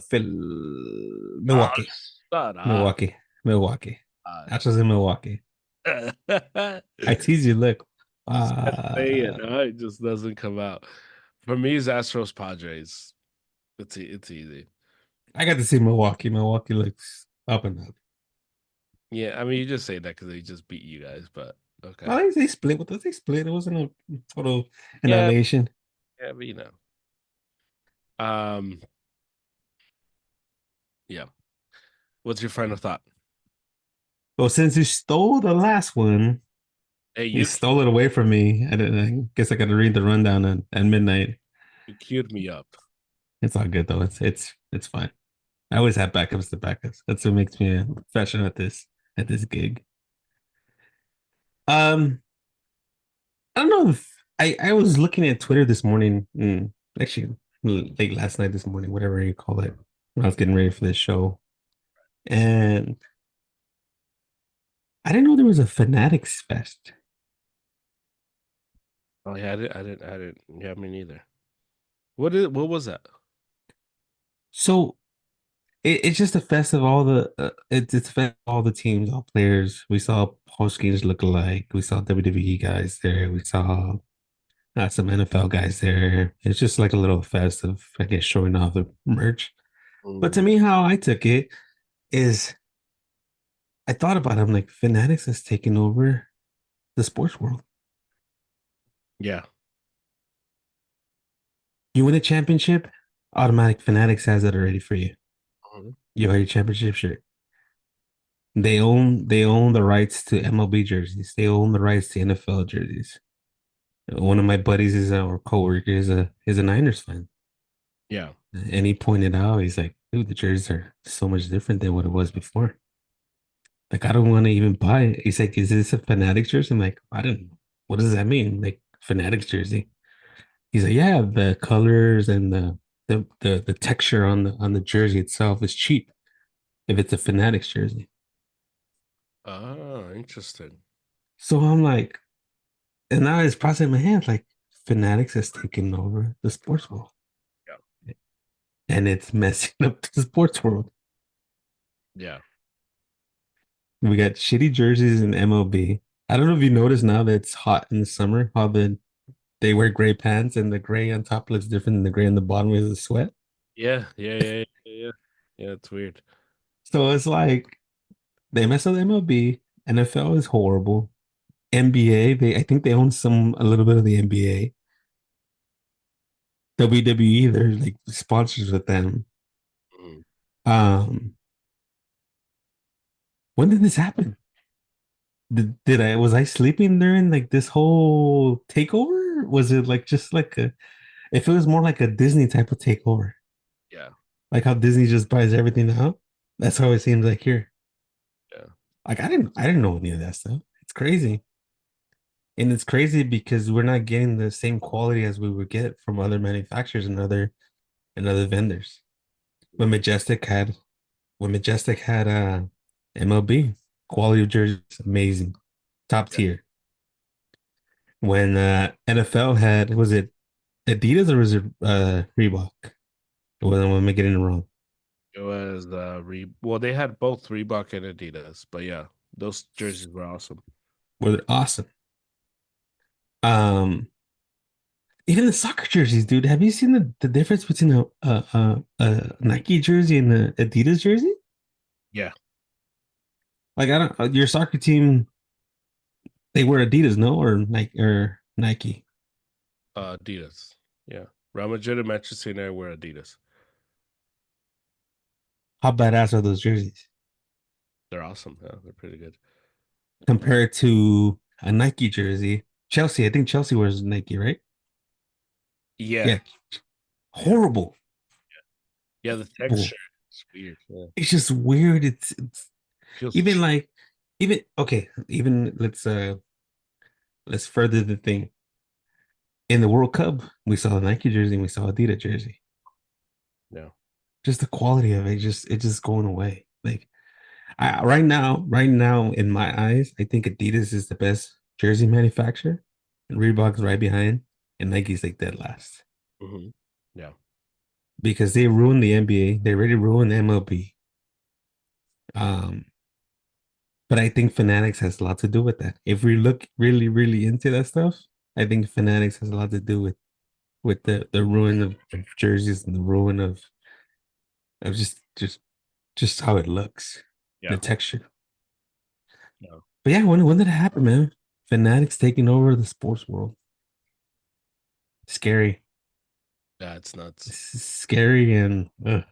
Milwaukee. shut up. Milwaukee. Milwaukee. Uh, Astros in Milwaukee. I tease you, look. say it, Uh no, it just doesn't come out. For me, it's Astros Padres. It's easy. I got to see Milwaukee. Milwaukee looks up and up. Yeah, I mean, you just say that because they just beat you guys, but okay. Well, they split with us. They split. It wasn't a total Yeah, annihilation. yeah, but you know. Um, yeah. What's your final thought? Well, since you stole the last one, Hey, you stole it away from me. I guess I got to read the rundown at midnight. you queued me up. It's all good though. It's fine. I always have backups to backups. That's what makes me a professional at this gig. Um, I don't know if I was looking at Twitter this morning, actually late last night, this morning, whatever you call it, when I was getting ready for this show, and I didn't know there was a Fanatics Fest. Oh yeah, I didn't. Yeah, me neither. What was that? So it's just a fest of all the it's a fest of all the teams, all players. We saw post games look alike. We saw WWE guys there. We saw some NFL guys there. It's just like a little fest of, I guess, showing off the merch. But to Mm, me, how I took it is I thought about it. I'm like, Fanatics has taken over the sports world. yeah. You win a championship, automatic Fanatics has it already for you. Mhm. You have your championship shirt. They own the rights to MLB jerseys. They own the rights to NFL jerseys. One of my buddies is our coworker is a Niners fan. Yeah. And he pointed out, he's like, dude, the jerseys are so much different than what it was before. Like, I don't want to even buy it. He's like, is this a Fanatics jersey? I'm like, I don't know. What does that mean? Like, Fanatics jersey. He's like, yeah, the colors and the texture on the jersey itself is cheap if it's a Fanatics jersey. Oh, interesting. So I'm like, and now it's processing in my head, like Fanatics has taken over the sports world. Yeah. And it's messing up the sports world. Yeah. We got shitty jerseys in MLB. I don't know if you noticed now that it's hot in the summer, how the they wear gray pants and the gray on top looks different than the gray on the bottom with the sweat. Yeah. Yeah, it's weird. So it's like they mess up the MLB. NFL is horrible. NBA, they I think they own some a little bit of the NBA. WWE, they're like sponsors with them. Mhm. Um, when did this happen? Did I was I sleeping during like this whole takeover? Was it like just like a if it was more like a Disney type of takeover, Yeah, like how Disney just buys everything out? That's how it seems like here. yeah. Like I didn't know any of that stuff. It's crazy. And it's crazy because we're not getting the same quality as we would get from other manufacturers and other vendors. When Majestic had when Majestic had MLB, quality of jerseys amazing. Top Yeah. tier. When NFL had was it Adidas or was it Reebok? It wasn't Am I getting it wrong? It was well, they had both Reebok and Adidas, but yeah, those jerseys were awesome. Were awesome. Um Even the soccer jerseys, dude. Have you seen the difference between a Nike jersey and the Adidas jersey? Yeah, Like I don't your soccer team they wear Adidas, no, or Nike. Adidas. Yeah, Real Madrid and Manchester United wear Adidas. How badass are those jerseys They're awesome. Yeah, they're pretty good. compared to a Nike jersey? Chelsea, I think Chelsea wears Nike, right? Yeah, Yeah, yeah, horrible. yeah. The Horrible. texture is weird. Yeah, It's just weird. It's feels even cheap. like even okay. Even let's further the thing. In the World Cup, we saw a Nike jersey and we saw Adidas jersey. Yeah. Just the quality of it just going away. Like right now in my eyes, I think Adidas is the best jersey manufacturer, and Reebok's right behind, and Nike's like dead last Hmm. Yeah. because they ruined the NBA. They already ruined the MLB. Um, but I think Fanatics has a lot to do with that. If we look really, really into that stuff, I think Fanatics has a lot to do with the ruin of jerseys and the ruin of just how it looks, the Yeah. texture. Yeah. But yeah, when did it happen, man? Fanatics taking over the sports world. Scary. Yeah. It's nuts. This is scary and I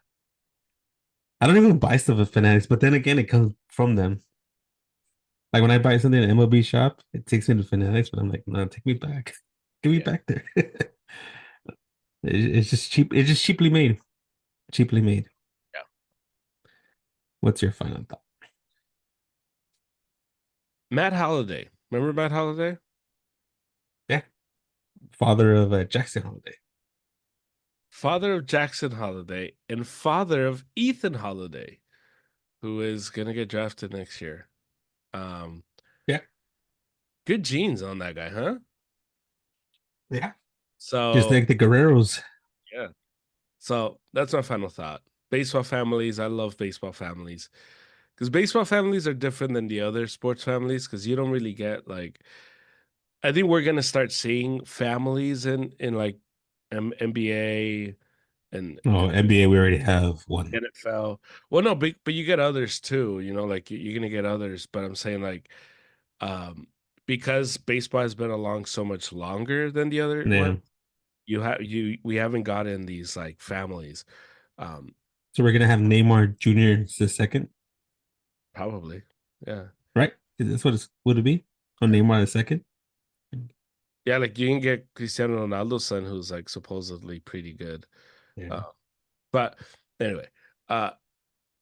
don't even buy stuff at Fanatics, but then again, it comes from them. Like when I buy something in an MLB shop, it takes me to Fanatics, but I'm like, no, take me back. Give me Yeah. back there. It's just cheap. It's just cheaply made. Cheaply made. Yeah. What's your final thought? Matt Halliday. Remember Matt Halliday? Yeah. Father of Jackson Holiday. Father of Jackson Holiday and father of Ethan Holiday, who is gonna get drafted next year. Um, Yeah. Good genes on that guy, huh? Yeah. Just So like the Guerreros. yeah. So that's my final thought. Baseball families, I love baseball families. Because baseball families are different than the other sports families, because you don't really get like I think we're gonna start seeing families in like NBA Oh, and NBA, we already have one. NFL. Well, no, but you get others too. You know, like you're gonna get others. But I'm saying like, um, because baseball has been along so much longer than the other one, Yeah. we haven't gotten these like families. Um, So we're gonna have Neymar Jr. the second, Probably, yeah, right? That's what it's would it be? Oh, yeah, Neymar the second? yeah. Like you can get Cristiano Ronaldo's son, who's like supposedly pretty good. Yeah. Uh, but anyway, uh,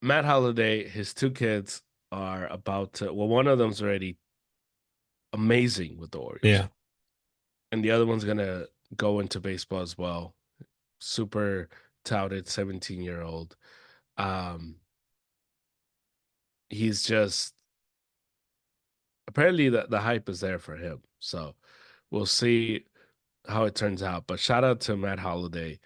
Matt Holliday, his two kids are about to. Well, one of them's already amazing with the Orioles. Yeah. And the other one's gonna go into baseball as well. Super touted 17-year-old. Um, he's just apparently the hype is there for him. So we'll see how it turns out. But shout out to Matt Holliday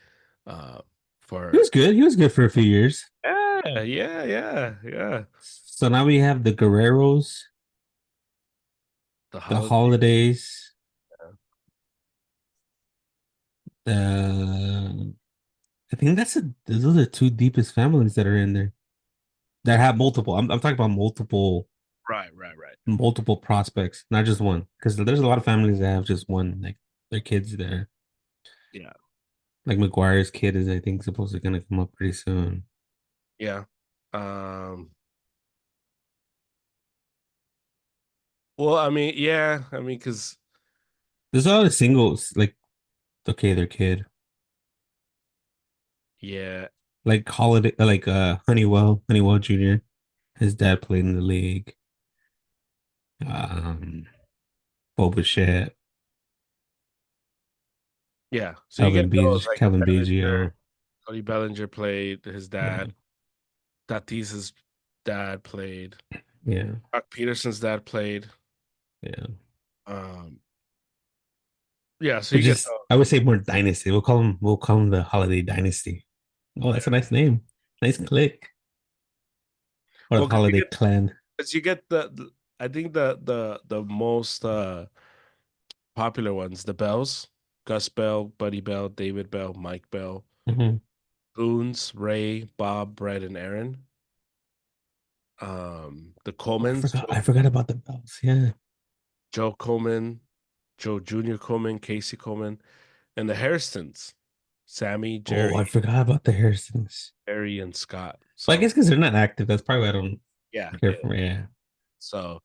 uh He for was good. He was good for a few years. yeah. So now we have the Guerreros, The the holiday. Holidays, I think those are two deepest families that are in there that have multiple. I'm talking about Right. multiple prospects, not just one. Because there's a lot of families that have just one, like their kids there. Yeah. Like McGuire's kid is, I think, supposed to gonna come up pretty soon. Yeah. Um, well, I mean, yeah, I mean, because There's a lot of singles, like okay, their kid, yeah, like Holiday, like Honeywell Jr. His dad played in the league. Um, Boba yeah. So you get those like Calvin Bellinger, Bezier. Cody Bellinger played his Yeah, dad. Tatis's dad played. yeah, Doc Peterson's dad played. yeah. Um, yeah. So But you get just I would say more dynasty. We'll call them the Holiday Dynasty. Oh, that's a nice name. Nice click. Or the well, Holiday Clan. because you get I think the most popular ones, the Bells, Gus Bell, Buddy Bell, David Bell, Mike Bell, Hmm. Boons, Ray, Bob, Brett, and Aaron. The Oh, Comans, I forgot about the bells. Yeah. Joe Coleman, Joe Jr. Coleman, Casey Coleman, and the Hairstons, Sammy, Oh, I forgot about the Harrisons. Jerry, and Scott. But I So guess because they're not active, that's probably why I don't yeah, care yeah. for me. Yeah. So,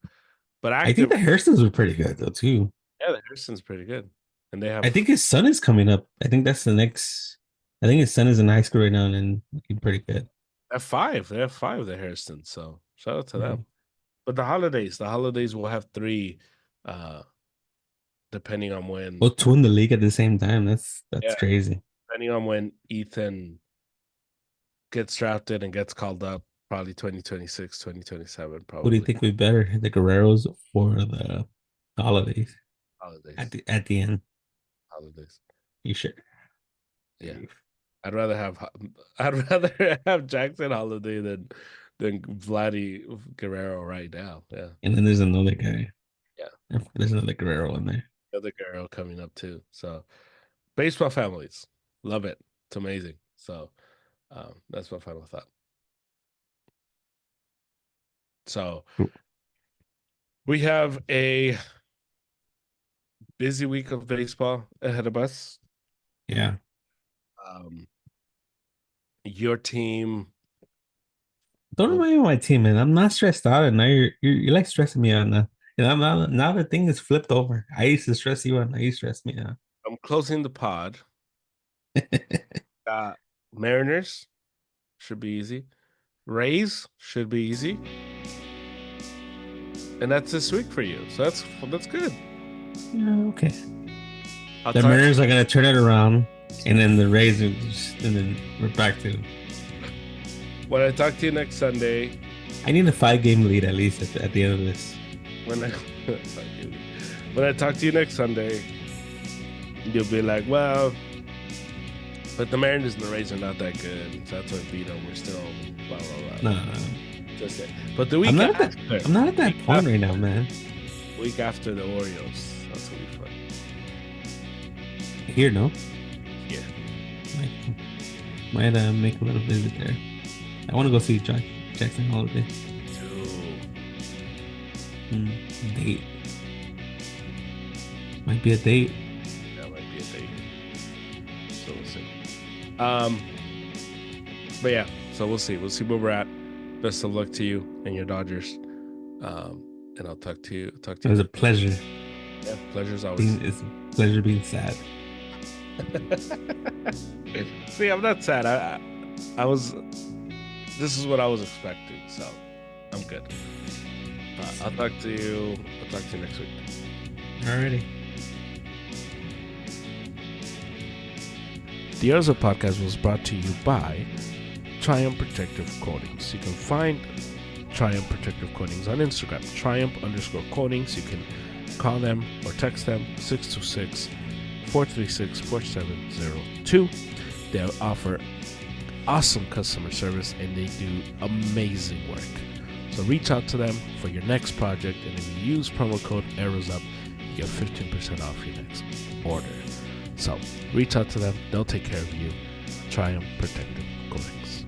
but I think active, the Harrisons were pretty good though too. yeah, the Hairstons pretty good, and they I have think his son is coming up. I think that's the next. I think his son is in high school right now and looking pretty good. they have five. They have five. The Hairstons. So shout out to Mhm. them. But the holidays will have three, uh, depending on when. Well, two in the league at the same time. Yeah, That's crazy. depending on when Ethan gets drafted and gets called up, probably 2026, 2027, What do you probably think would be better, the Guerreros or the holidays holidays, at the end? holidays. You sure? Yeah, I'd rather have I'd rather have Jackson Holiday than Vladdy Guerrero right now. Yeah, And then there's another guy. yeah. There's another Guerrero in there. The other Guerrero coming up too. So baseball families, love it. It's amazing. So that's my final thought. So we have a busy week of baseball ahead of us. Yeah. Um, your team Don't will. remind me of my team, man. I'm not stressed out, and now you're like stressing me out now. And I'm now the thing is flipped over. I used to stress you out, now you stress me out. I'm closing the pod. Mariners should be easy. Rays should be easy, and that's this week for you. So that's good. Yeah, okay. I'll The talk Mariners are gonna turn it around, and then the Rays are just, and then we're back to. when I talk to you next Sunday. I need a 5 game lead at least at the end of this. When I when I talk to you next Sunday, you'll be like, well, but the Mariners and the Rays are not that good. So that's why we beat them. We're still blah blah blah. No. Just it. But the week I'm not after, I'm not at that point right now, man. week after the Orioles, that's gonna be fun. Here, no. Yeah. Might make a little visit there. I want to go see Jackson Holiday. Date. Might be a date. That might be a date. So we'll see. But yeah, so we'll see. We'll see where we're at. Best of luck to you and your Dodgers. And I'll talk to you. It was a pleasure. Yeah, pleasure's always. It's a pleasure being sad. See, I'm not sad. I was. This is what I was expecting, so I'm good. I'll talk to you. I'll talk to you next week. Alrighty. The Urza podcast was brought to you by Triumph Protective Coatings. You can find Triumph Protective Coatings on Instagram, Triumph_coatings. You can call them or text them 626-436-4702. They offer awesome customer service and they do amazing work. So reach out to them for your next project, and if you use promo code ARROWSUP, you get 15% off your next order. So reach out to them. They'll take care of you. Triumph Protective Coatings.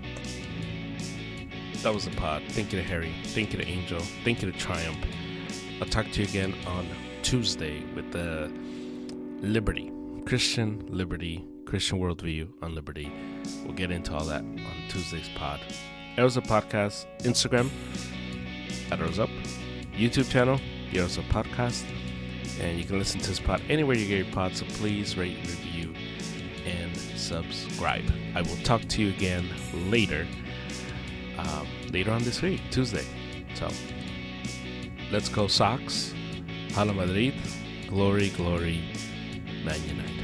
That was the pod. Thank you to Harry. Thank you to Angel. Thank you to Triumph. I'll talk to you again on Tuesday with the Liberty. Christian Liberty. Christian worldview on Liberty. We'll get into all that on Tuesday's pod. Arrows Up Podcast. Instagram at Arrows Up. YouTube channel, the Arrows Up Podcast. And you can listen to this pod anywhere you get your pod. So please rate, review, and subscribe. I will talk to you again later on this week, Tuesday. So let's go Sox. Hala Madrid. Glory, glory. 99.